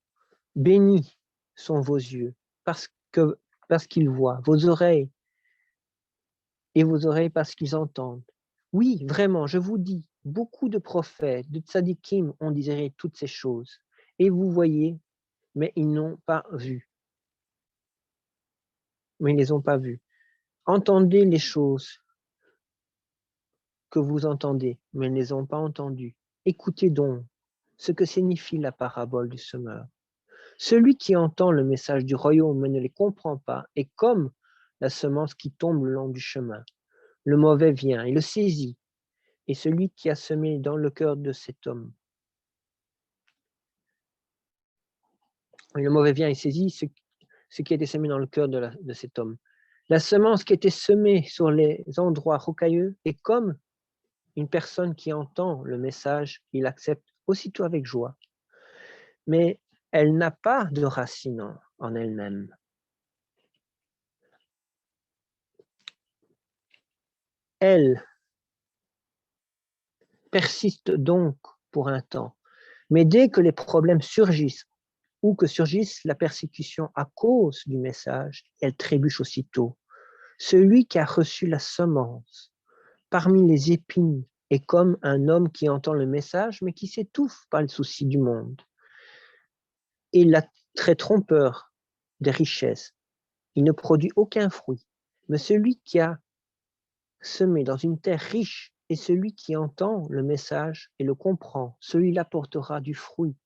bénis sont vos yeux, parce qu'ils voient, vos oreilles parce qu'ils entendent. Oui, vraiment, je vous dis, beaucoup de prophètes, de tzadikim ont désiré toutes ces choses, et vous voyez, mais ils n'ont pas vu. Mais ils ne les ont pas vues. Entendez les choses que vous entendez, mais ils ne les ont pas entendues. Écoutez donc ce que signifie la parabole du semeur. Celui qui entend le message du royaume mais ne les comprend pas est comme la semence qui tombe le long du chemin. Le mauvais vient, il le saisit, et celui qui a semé dans le cœur de cet homme. Le mauvais vient et saisit ce qui a été semé dans le cœur de cet homme. La semence qui a été semée sur les endroits rocailleux est comme une personne qui entend le message, il accepte aussitôt avec joie. Mais elle n'a pas de racine en elle-même. Elle persiste donc pour un temps. Mais dès que les problèmes surgissent ou que surgisse la persécution à cause du message, elle trébuche aussitôt. Celui qui a reçu la semence parmi les épines est comme un homme qui entend le message mais qui s'étouffe par le souci du monde. Et l'attrait trompeur des richesses, il ne produit aucun fruit. Mais celui qui a semé dans une terre riche est celui qui entend le message et le comprend. Celui-là portera du fruit,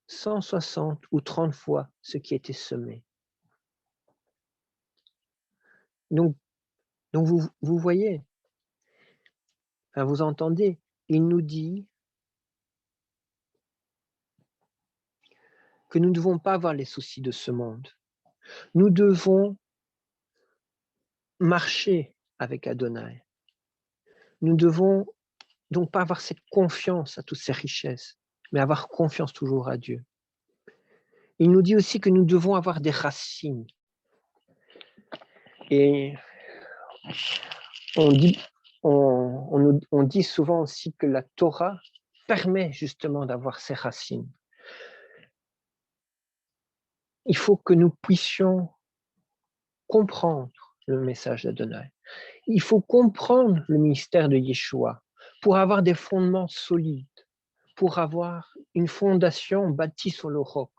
160 ou 30 fois ce qui était semé. Donc vous voyez, enfin, vous entendez, il nous dit que nous ne devons pas avoir les soucis de ce monde. Nous devons marcher avec Adonai. Nous devons donc pas avoir cette confiance à toutes ces richesses, mais avoir confiance toujours à Dieu. Il nous dit aussi que nous devons avoir des racines. Et on dit souvent aussi que la Torah permet justement d'avoir ces racines. Il faut que nous puissions comprendre le message d'Adonai. Il faut comprendre le mystère de Yeshua pour avoir des fondements solides, pour avoir une fondation bâtie sur le roc.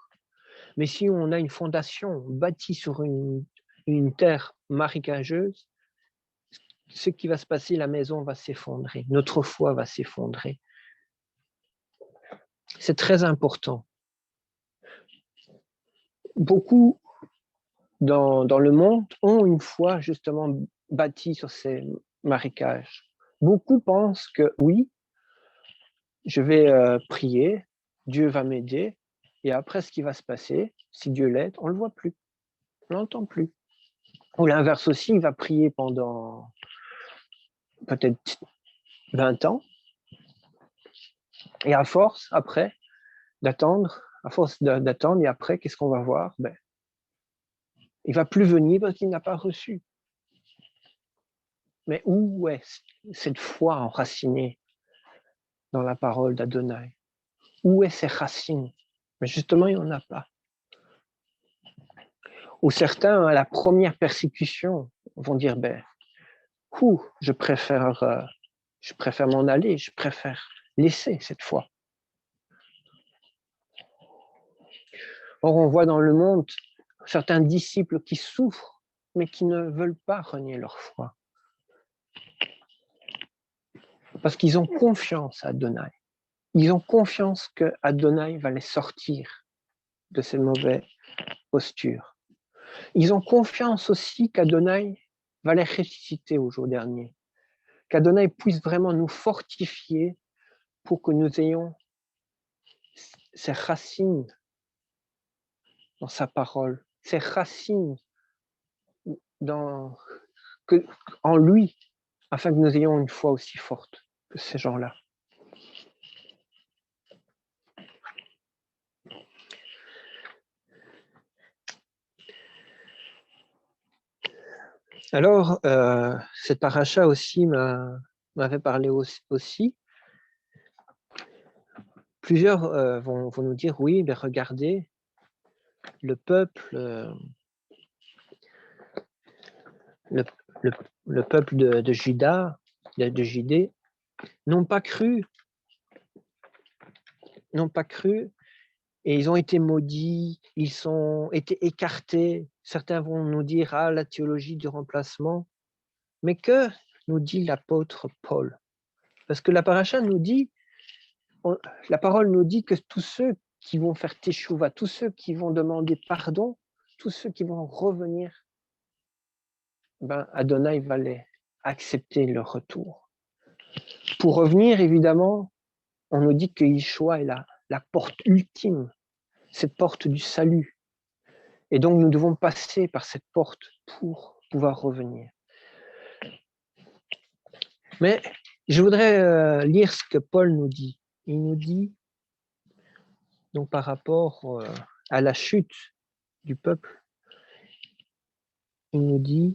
Mais si on a une fondation bâtie sur une terre marécageuse, ce qui va se passer, la maison va s'effondrer, notre foi va s'effondrer. C'est très important. Beaucoup dans le monde ont une foi justement bâtie sur ces marécages. Beaucoup pensent que oui, je vais prier, Dieu va m'aider, et après ce qui va se passer, si Dieu l'aide, on ne le voit plus, on ne l'entend plus. Ou l'inverse aussi, il va prier pendant peut-être 20 ans, et à force, après, d'attendre, et après, qu'est-ce qu'on va voir? Il ne va plus venir parce qu'il n'a pas reçu. Mais où est cette foi enracinée dans la parole d'Adonai? Où est ses racines? Mais justement, il n'y en a pas. Ou certains, à la première persécution, vont dire, je préfère m'en aller, je préfère laisser cette foi. Or, on voit dans le monde certains disciples qui souffrent, mais qui ne veulent pas renier leur foi. Parce qu'ils ont confiance à Adonai. Ils ont confiance que Adonai va les sortir de ces mauvaises postures. Ils ont confiance aussi qu'Adonai va les ressusciter au jour dernier. Qu'Adonai puisse vraiment nous fortifier pour que nous ayons ces racines dans sa parole, ces racines en lui, afin que nous ayons une foi aussi forte que ces gens-là. Alors, cette paracha aussi m'avait parlé aussi. Plusieurs vont nous dire, oui, mais regardez, le peuple de Juda, de Judée, n'ont pas cru, et ils ont été maudits, ils ont été écartés. Certains vont nous dire, la théologie du remplacement. Mais que nous dit l'apôtre Paul? Parce que la paracha nous dit, la parole nous dit que tous ceux qui vont faire teshuva, tous ceux qui vont demander pardon, tous ceux qui vont revenir, Adonai va les accepter leur retour. Pour revenir, évidemment, on nous dit que Yeshua est la porte ultime, cette porte du salut. Et donc, nous devons passer par cette porte pour pouvoir revenir. Mais je voudrais lire ce que Paul nous dit. il nous dit, donc par rapport à la chute du peuple, il nous dit,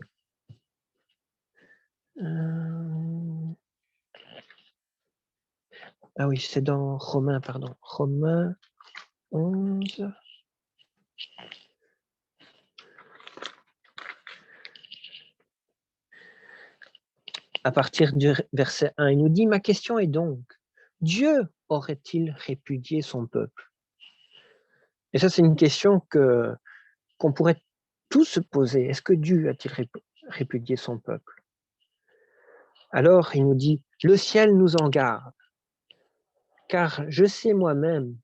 ah oui, c'est dans Romains, pardon, Romains 11. À partir du verset 1, il nous dit, ma question est donc, Dieu aurait-il répudié son peuple? Et ça, c'est une question qu'on pourrait tous se poser. Est-ce que Dieu a-t-il répudié son peuple? Alors, il nous dit, le ciel nous en garde, car je suis moi-même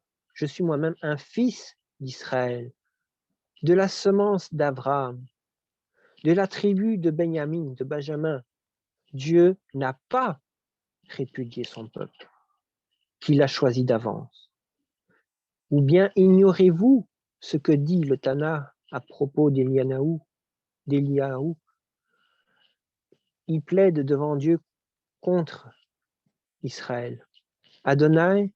un fils d'Israël, de la semence d'Abraham, de la tribu de Benjamin. Dieu n'a pas répudié son peuple, qu'il a choisi d'avance. Ou bien ignorez-vous ce que dit le Tana à propos d'Eliaou? Il plaide devant Dieu contre Israël. Adonai,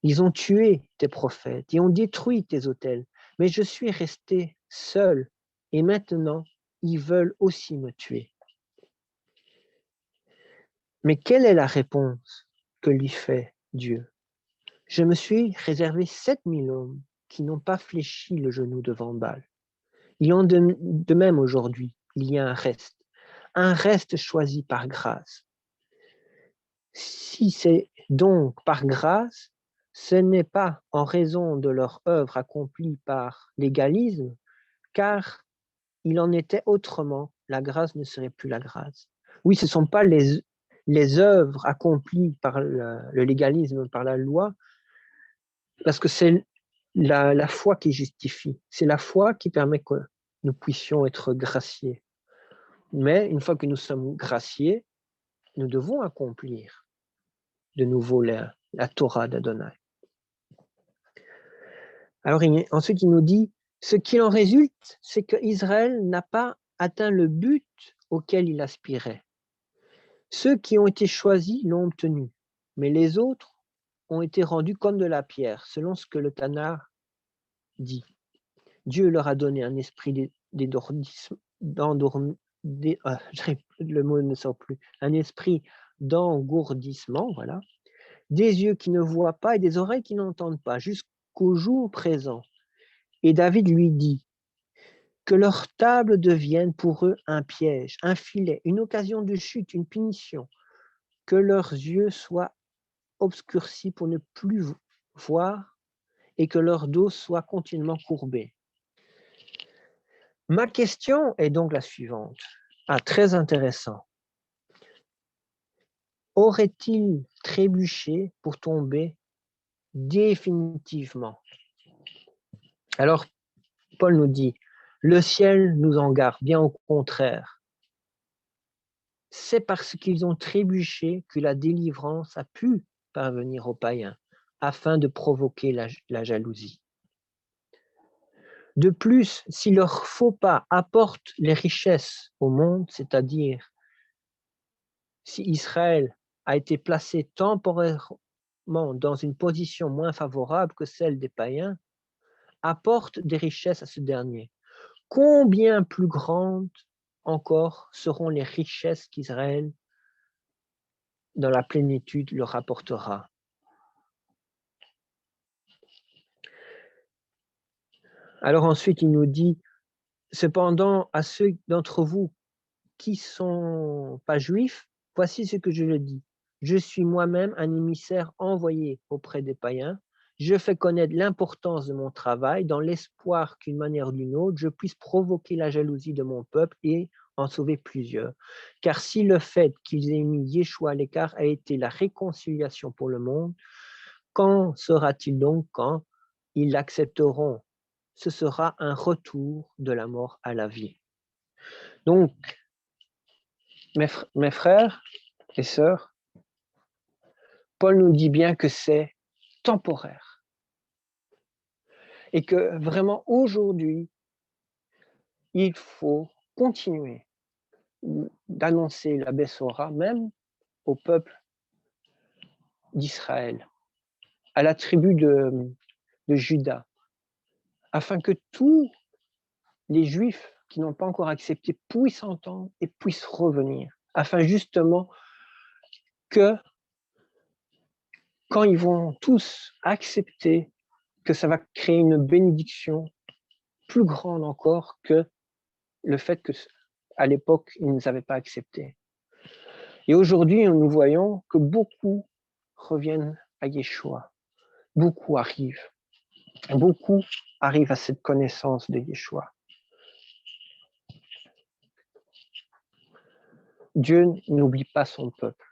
ils ont tué tes prophètes et ont détruit tes autels, mais je suis resté seul et maintenant ils veulent aussi me tuer. Mais quelle est la réponse que lui fait Dieu? Je me suis réservé 7000 hommes qui n'ont pas fléchi le genou devant Baal. Il en de même aujourd'hui, il y a un reste choisi par grâce. Si c'est donc par grâce, ce n'est pas en raison de leur œuvre accomplie par légalisme, car il en était autrement, la grâce ne serait plus la grâce. Oui, ce ne sont pas les œuvres accomplies par le légalisme, par la loi, parce que c'est la foi qui justifie. C'est la foi qui permet que nous puissions être graciés. Mais une fois que nous sommes graciés, nous devons accomplir de nouveau la Torah d'Adonai. Alors ensuite, il nous dit, ce qu'il en résulte, c'est qu'Israël n'a pas atteint le but auquel il aspirait. Ceux qui ont été choisis l'ont obtenu, mais les autres ont été rendus comme de la pierre, selon ce que le Tana dit. Dieu leur a donné un esprit le mot ne sort plus, un esprit d'engourdissement, voilà, des yeux qui ne voient pas et des oreilles qui n'entendent pas, jusqu'au jour présent. Et David lui dit, que leur table devienne pour eux un piège, un filet, une occasion de chute, une punition, que leurs yeux soient obscurcis pour ne plus voir et que leur dos soit continuellement courbé. Ma question est donc la suivante. Ah, très intéressant. Aurait-il trébuché pour tomber définitivement? Alors, Paul nous dit, le ciel nous en garde, bien au contraire. C'est parce qu'ils ont trébuché que la délivrance a pu parvenir aux païens, afin de provoquer la jalousie. De plus, si leur faux pas apporte les richesses au monde, c'est-à-dire si Israël a été placé temporairement dans une position moins favorable que celle des païens, apporte des richesses à ce dernier. Combien plus grandes encore seront les richesses qu'Israël, dans la plénitude, leur apportera. Alors ensuite, il nous dit, cependant, à ceux d'entre vous qui ne sont pas juifs, voici ce que je le dis. Je suis moi-même un émissaire envoyé auprès des païens. Je fais connaître l'importance de mon travail dans l'espoir qu'une manière ou d'une autre, je puisse provoquer la jalousie de mon peuple et en sauver plusieurs. Car si le fait qu'ils aient mis Yeshua à l'écart a été la réconciliation pour le monde, quand sera-t-il donc quand ils l'accepteront? Ce sera un retour de la mort à la vie. Donc, mes frères et sœurs, Paul nous dit bien que c'est temporaire. Et que vraiment aujourd'hui, il faut continuer d'annoncer la Bessora même au peuple d'Israël. à la tribu de Juda, afin que tous les Juifs qui n'ont pas encore accepté puissent entendre et puissent revenir, afin justement que quand ils vont tous accepter, que ça va créer une bénédiction plus grande encore que le fait qu'à l'époque, ils ne avaient pas accepté. Et aujourd'hui, nous voyons que beaucoup reviennent à Yeshua. Beaucoup arrivent. Beaucoup arrivent à cette connaissance de Yeshua. Dieu n'oublie pas son peuple.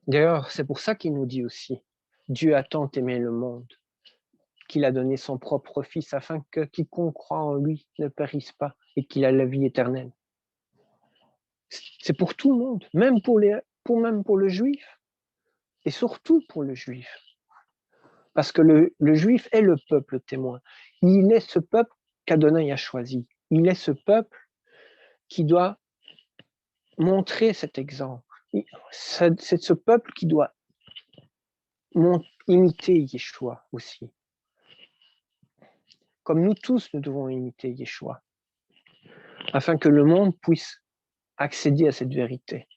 D'ailleurs, c'est pour ça qu'il nous dit aussi, Dieu a tant aimé le monde qu'il a donné son propre Fils afin que quiconque croit en lui ne périsse pas et qu'il a la vie éternelle. C'est pour tout le monde, même pour le juif et surtout pour le juif. Parce que le juif est le peuple témoin. Il est ce peuple qu'Adonai a choisi. Il est ce peuple qui doit montrer cet exemple. C'est ce peuple qui doit imiter Yeshua aussi. Comme nous tous, nous devons imiter Yeshua, afin que le monde puisse accéder à cette vérité.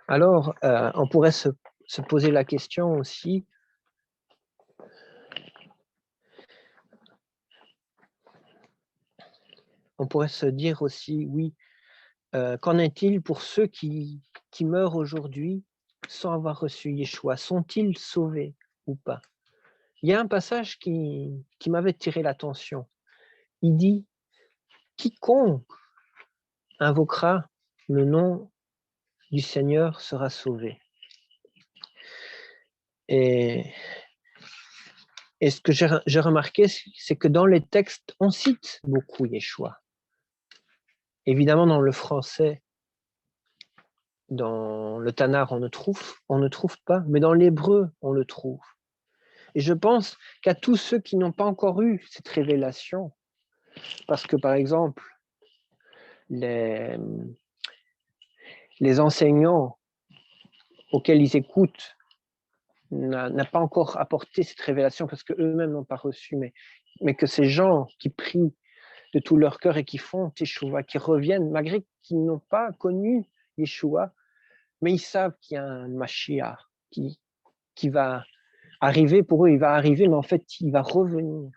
Alors, on pourrait se poser la question aussi, on pourrait se dire aussi, oui, qu'en est-il pour ceux qui meurent aujourd'hui sans avoir reçu Yeshua? Sont-ils sauvés ou pas? Il y a un passage qui m'avait tiré l'attention. Il dit, quiconque invoquera le nom du Seigneur sera sauvé. Et ce que j'ai remarqué, c'est que dans les textes, on cite beaucoup Yeshua. Évidemment, dans le français, dans le Tanakh, on ne trouve pas, mais dans l'hébreu, on le trouve. Et je pense qu'à tous ceux qui n'ont pas encore eu cette révélation, parce que par exemple, les enseignants auxquels ils écoutent n'a pas encore apporté cette révélation parce qu'eux-mêmes n'ont pas reçu, mais que ces gens qui prient de tout leur cœur et qui font Teshuvah, qui reviennent, malgré qu'ils n'ont pas connu Yeshua, mais ils savent qu'il y a un Mashiach qui va arriver pour eux, il va arriver, mais en fait, il va revenir.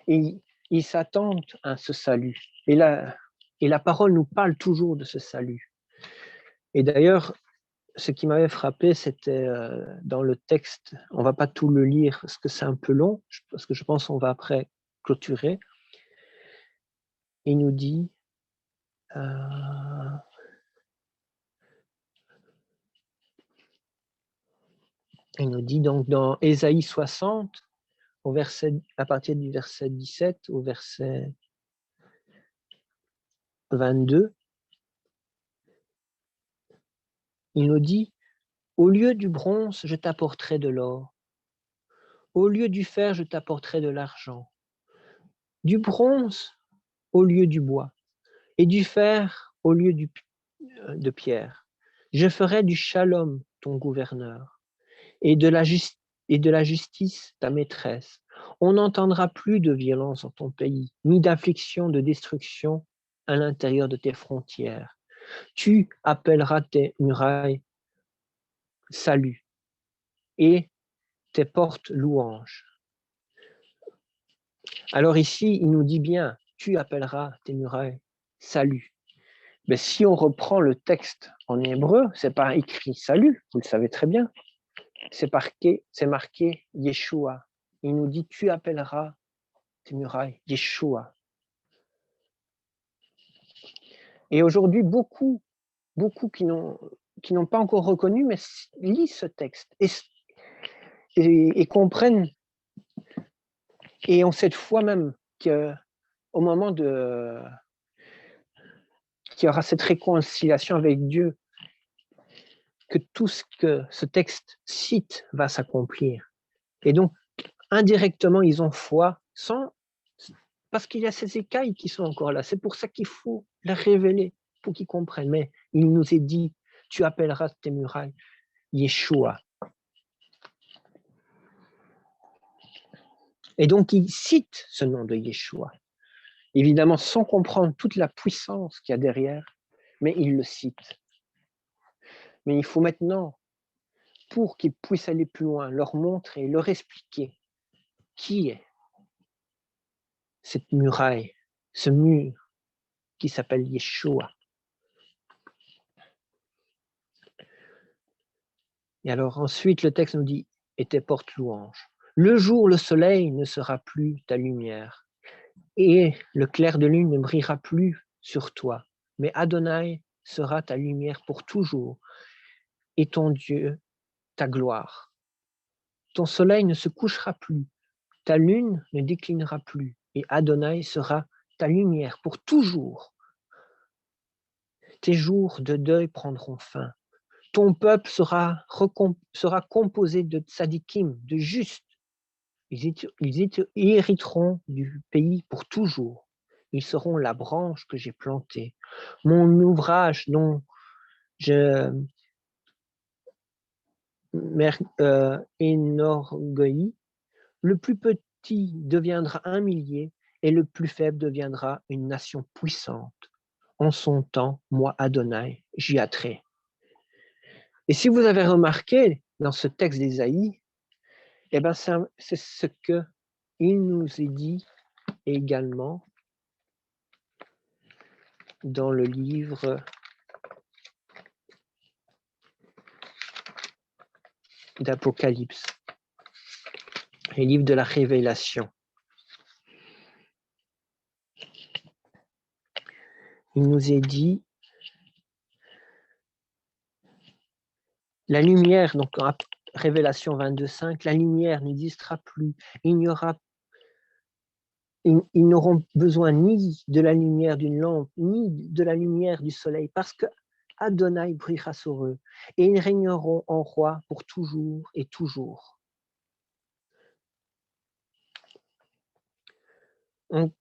Et ils s'attendent à ce salut. Et la parole nous parle toujours de ce salut. Et d'ailleurs, ce qui m'avait frappé, c'était dans le texte, on ne va pas tout le lire parce que c'est un peu long, parce que je pense qu'on va après clôturer. Il nous dit, donc dans Ésaïe 60, à partir du verset 17 au verset 22, il nous dit, au lieu du bronze, je t'apporterai de l'or. Au lieu du fer, je t'apporterai de l'argent. Du bronze au lieu du bois. Et du fer au lieu de pierre. Je ferai du shalom ton gouverneur. Et de la justice ta maîtresse. On n'entendra plus de violence dans ton pays, ni d'affliction, de destruction à l'intérieur de tes frontières. Tu appelleras tes murailles salut et tes portes louanges. Alors ici, il nous dit bien, tu appelleras tes murailles salut. Mais si on reprend le texte en hébreu, c'est pas écrit salut, vous le savez très bien. C'est marqué Yeshua. Il nous dit, tu appelleras tes murailles Yeshua. Et aujourd'hui, beaucoup qui n'ont pas encore reconnu, mais lisent ce texte et comprennent, et ont cette foi même qu'au moment qu'il y aura cette réconciliation avec Dieu, que tout ce que ce texte cite va s'accomplir. Et donc, indirectement, ils ont foi sans Parce qu'il y a ces écailles qui sont encore là. C'est pour ça qu'il faut les révéler, pour qu'ils comprennent. Mais il nous est dit, tu appelleras tes murailles Yeshua. Et donc, il cite ce nom de Yeshua. Évidemment, sans comprendre toute la puissance qu'il y a derrière, mais il le cite. Mais il faut maintenant, pour qu'ils puissent aller plus loin, leur montrer, leur expliquer qui est cette muraille, ce mur qui s'appelle Yeshua. Et alors ensuite, le texte nous dit, et tes portes louanges. Le jour, le soleil ne sera plus ta lumière, et le clair de lune ne brillera plus sur toi, mais Adonai sera ta lumière pour toujours, et ton Dieu, ta gloire. Ton soleil ne se couchera plus, ta lune ne déclinera plus, et Adonai sera ta lumière pour toujours. Tes jours de deuil prendront fin. Ton peuple sera composé de tzadikim, de justes. Ils hériteront du pays pour toujours. Ils seront la branche que j'ai plantée. Mon ouvrage dont je m'enorgueillis, le plus petit deviendra un millier et le plus faible deviendra une nation puissante. En son temps, moi, Adonai, j'y hâterai. Et si vous avez remarqué dans ce texte d'Ésaïe, eh ben c'est ce qu'il nous est dit également dans le livre d'Apocalypse, le livre de la Révélation. Il nous est dit, la lumière, donc en Révélation 22.5, la lumière n'existera plus, ils n'auront besoin ni de la lumière d'une lampe, ni de la lumière du soleil, parce que Adonai brillera sur eux, et ils régneront en roi pour toujours et toujours. Donc,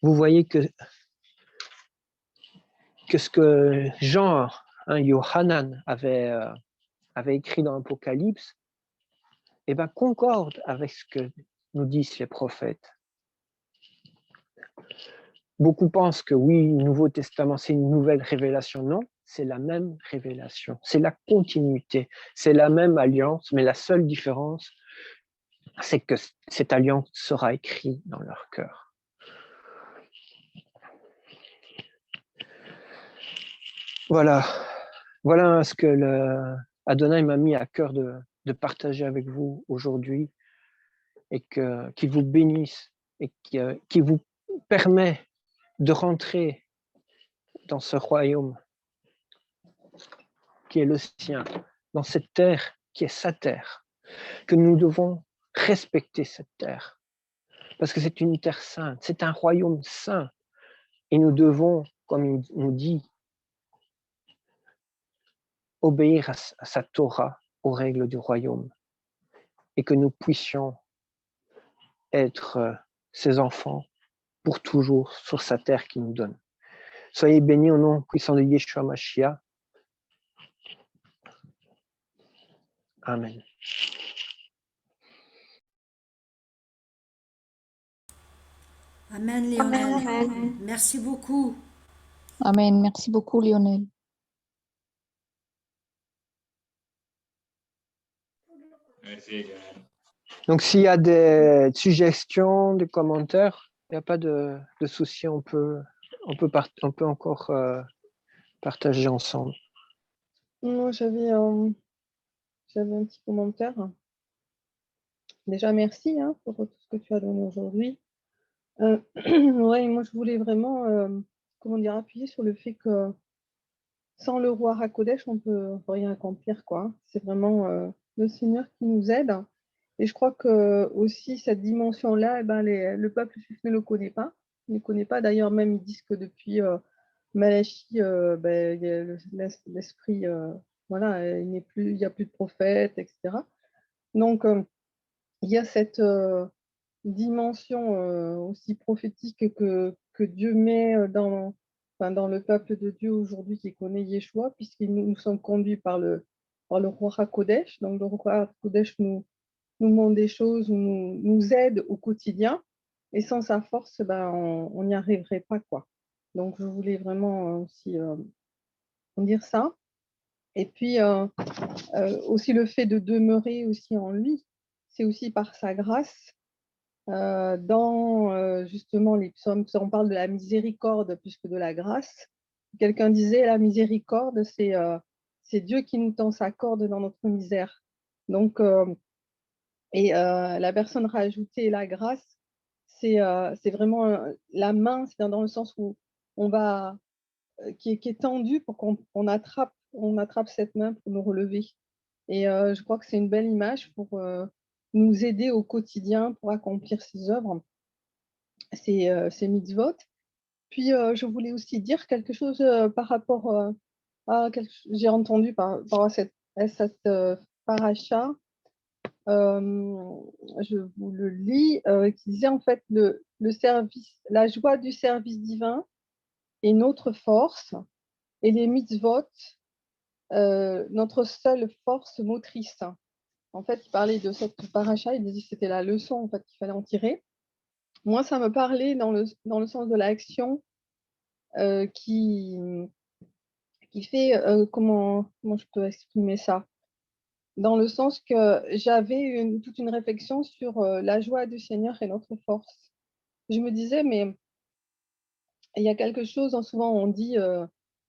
vous voyez que ce que Jean, Yohanan avait écrit dans l'Apocalypse, eh ben, concorde avec ce que nous disent les prophètes. Beaucoup pensent que oui, le Nouveau Testament, c'est une nouvelle révélation. Non, c'est la même révélation, c'est la continuité, c'est la même alliance, mais la seule différence, c'est que cette alliance sera écrite dans leur cœur. Voilà ce que Adonai m'a mis à cœur de partager avec vous aujourd'hui, et qu'il vous bénisse et qui vous permet de rentrer dans ce royaume qui est le sien, dans cette terre qui est sa terre, que nous devons respecter cette terre, parce que c'est une terre sainte, c'est un royaume saint, et nous devons, comme il nous dit, obéir à sa Torah, aux règles du royaume, et que nous puissions être ses enfants pour toujours sur sa terre qu'il nous donne. Soyez bénis au nom puissant de Yeshua Mashiach. Amen. Amen, Lionel. Amen. Merci beaucoup. Amen. Merci beaucoup, Lionel. Merci, Lionel. Donc, s'il y a des suggestions, des commentaires, il n'y a pas de souci, on peut encore partager ensemble. Moi, j'avais un petit commentaire. Déjà, merci pour tout ce que tu as donné aujourd'hui. Ouais, moi, je voulais vraiment appuyer sur le fait que sans le roi Hakodesh, on ne peut rien accomplir, quoi. C'est vraiment le Seigneur qui nous aide. Et je crois que aussi cette dimension-là, le peuple juif ne le connaît pas. Il ne connaît pas. D'ailleurs, même ils disent que depuis Malachi, il y a l'esprit, voilà, il n'y a plus de prophètes, etc. Donc, il y a cette dimension aussi prophétique que Dieu met dans le peuple de Dieu aujourd'hui qui connaît Yeshua, puisqu'ils nous sommes conduits par le roi HaKodesh. Donc le roi HaKodesh nous montre des choses, nous aide au quotidien. Et sans sa force, on n'y arriverait pas, quoi. Donc je voulais vraiment aussi dire ça. Et puis aussi le fait de demeurer aussi en lui, c'est aussi par sa grâce. Dans justement les psaumes, on parle de la miséricorde plus que de la grâce. Quelqu'un disait la miséricorde, c'est Dieu qui nous tend sa corde dans notre misère. Donc, la personne rajoutée la grâce, c'est vraiment la main, c'est dans le sens où on va, qui est tendue pour qu'on attrape cette main pour nous relever. Et je crois que c'est une belle image pour nous aider au quotidien pour accomplir ces œuvres, ces mitzvot. Puis je voulais aussi dire quelque chose par rapport à j'ai entendu par rapport à cette paracha. Je vous le lis, qui disait en fait le service, la joie du service divin est notre force et les mitzvot notre seule force motrice. En fait, il parlait de cette paracha, il disait que c'était la leçon en fait, qu'il fallait en tirer. Moi, ça me parlait dans le sens de l'action qui fait, comment je peux exprimer ça? Dans le sens que j'avais toute une réflexion sur la joie du Seigneur et notre force. Je me disais, mais il y a quelque chose, souvent on dit,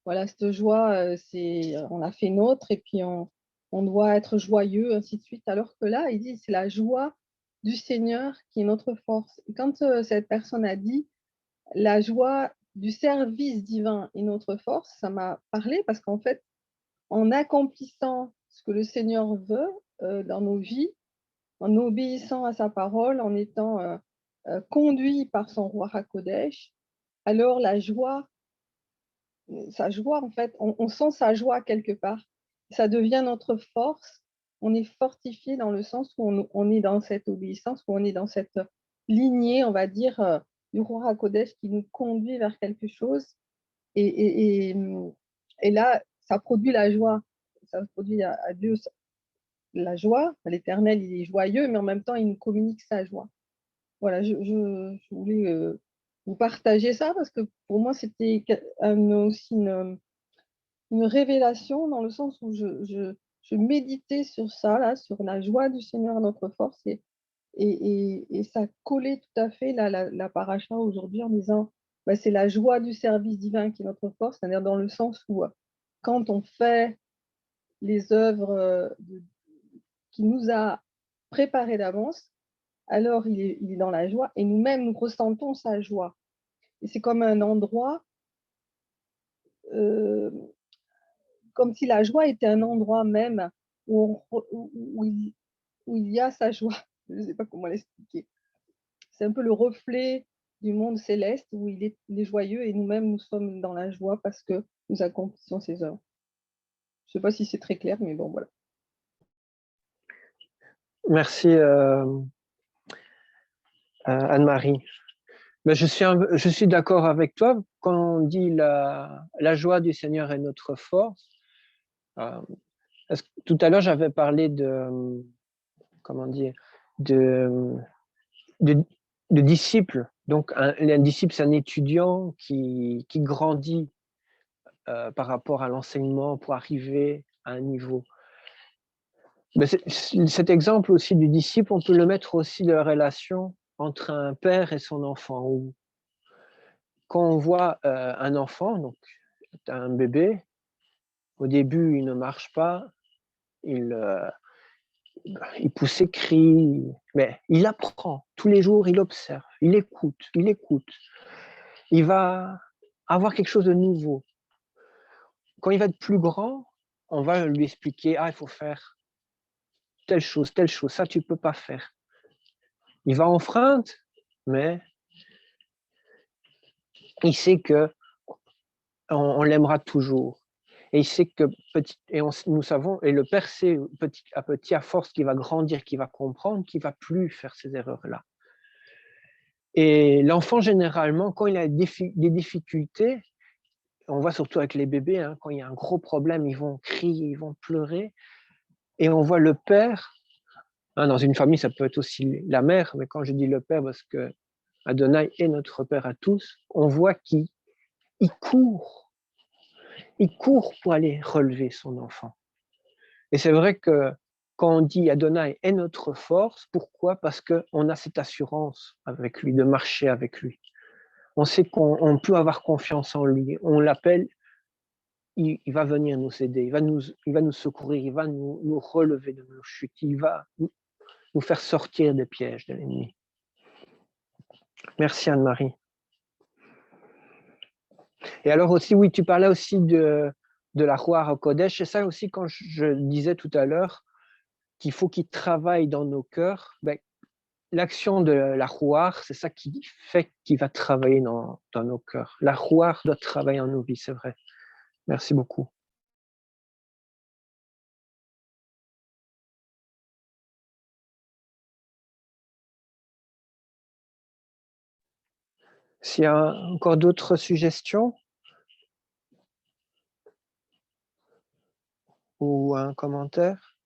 voilà, cette joie, on l'a fait nôtre et puis on doit être joyeux, ainsi de suite. Alors que là, il dit, c'est la joie du Seigneur qui est notre force. Et quand cette personne a dit, la joie du service divin est notre force, ça m'a parlé parce qu'en fait, en accomplissant ce que le Seigneur veut dans nos vies, en obéissant à sa parole, en étant conduit par son roi HaKodesh, alors la joie, sa joie en fait, on sent sa joie quelque part. Ça devient notre force. On est fortifié dans le sens où on est dans cette obéissance, où on est dans cette lignée, on va dire, du roi HaKodesh qui nous conduit vers quelque chose. Et là, ça produit la joie. Ça produit à Dieu la joie. L'Éternel, il est joyeux, mais en même temps, il nous communique sa joie. Voilà, je voulais vous partager ça parce que pour moi, c'était aussi une révélation dans le sens où je méditais sur ça, là, sur la joie du Seigneur, notre force. Et ça collait tout à fait la paracha aujourd'hui en disant c'est la joie du service divin qui est notre force, c'est-à-dire dans le sens où quand on fait les œuvres qui nous a préparées d'avance, alors il est dans la joie et nous-mêmes nous ressentons sa joie. Et c'est comme un endroit, comme si la joie était un endroit même où il y a sa joie. Je ne sais pas comment l'expliquer. C'est un peu le reflet du monde céleste où il est joyeux et nous-mêmes, nous sommes dans la joie parce que nous accomplissons ses œuvres. Je ne sais pas si c'est très clair, mais bon, voilà. Merci Anne-Marie. Mais je suis d'accord avec toi quand on dit la joie du Seigneur est notre force. Tout à l'heure, j'avais parlé de disciple. Donc, un disciple, c'est un étudiant qui grandit par rapport à l'enseignement pour arriver à un niveau. Mais cet exemple aussi du disciple, on peut le mettre aussi de la relation entre un père et son enfant. Où, quand on voit un enfant, donc un bébé, au début, il ne marche pas, il pousse ses cris, mais il apprend. Tous les jours, il observe, il écoute. Il va avoir quelque chose de nouveau. Quand il va être plus grand, on va lui expliquer, il faut faire telle chose, ça tu ne peux pas faire. Il va enfreindre, mais il sait que on l'aimera toujours. Et il sait que nous savons, et le Père sait petit à petit, à force qu'il va grandir, qu'il va comprendre, qu'il ne va plus faire ces erreurs-là. Et l'enfant, généralement, quand il a des difficultés, on voit surtout avec les bébés, hein, quand il y a un gros problème, ils vont crier, ils vont pleurer. Et on voit le père, hein, dans une famille, ça peut être aussi la mère, mais quand je dis le père, parce que Adonai est notre père à tous, on voit qu'il court. Il court pour aller relever son enfant. Et c'est vrai que quand on dit Adonai est notre force, pourquoi? Parce qu'on a cette assurance avec lui, de marcher avec lui. On sait qu'on peut avoir confiance en lui. On l'appelle, il va venir nous aider, il va nous secourir, il va nous relever de nos chutes, il va nous faire sortir des pièges de l'ennemi. Merci Anne-Marie. Et alors aussi, oui, tu parlais aussi de la Ruach HaKodesh. C'est ça aussi quand je disais tout à l'heure qu'il faut qu'il travaille dans nos cœurs. Ben, l'action de la Ruach, c'est ça qui fait qu'il va travailler dans nos cœurs. La Ruach doit travailler en nos vies, c'est vrai. Merci beaucoup. S'il y a encore d'autres suggestions ou un commentaire?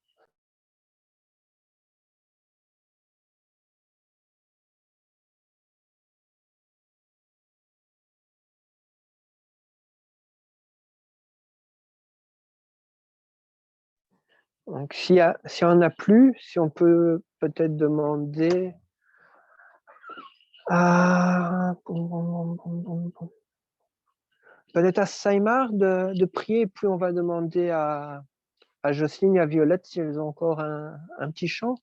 Donc, s'il y en a plus, si on peut peut-être demander à peut-être à Saïmar de prier, puis on va demander à Jocelyne et à Violette si elles ont encore un petit chant.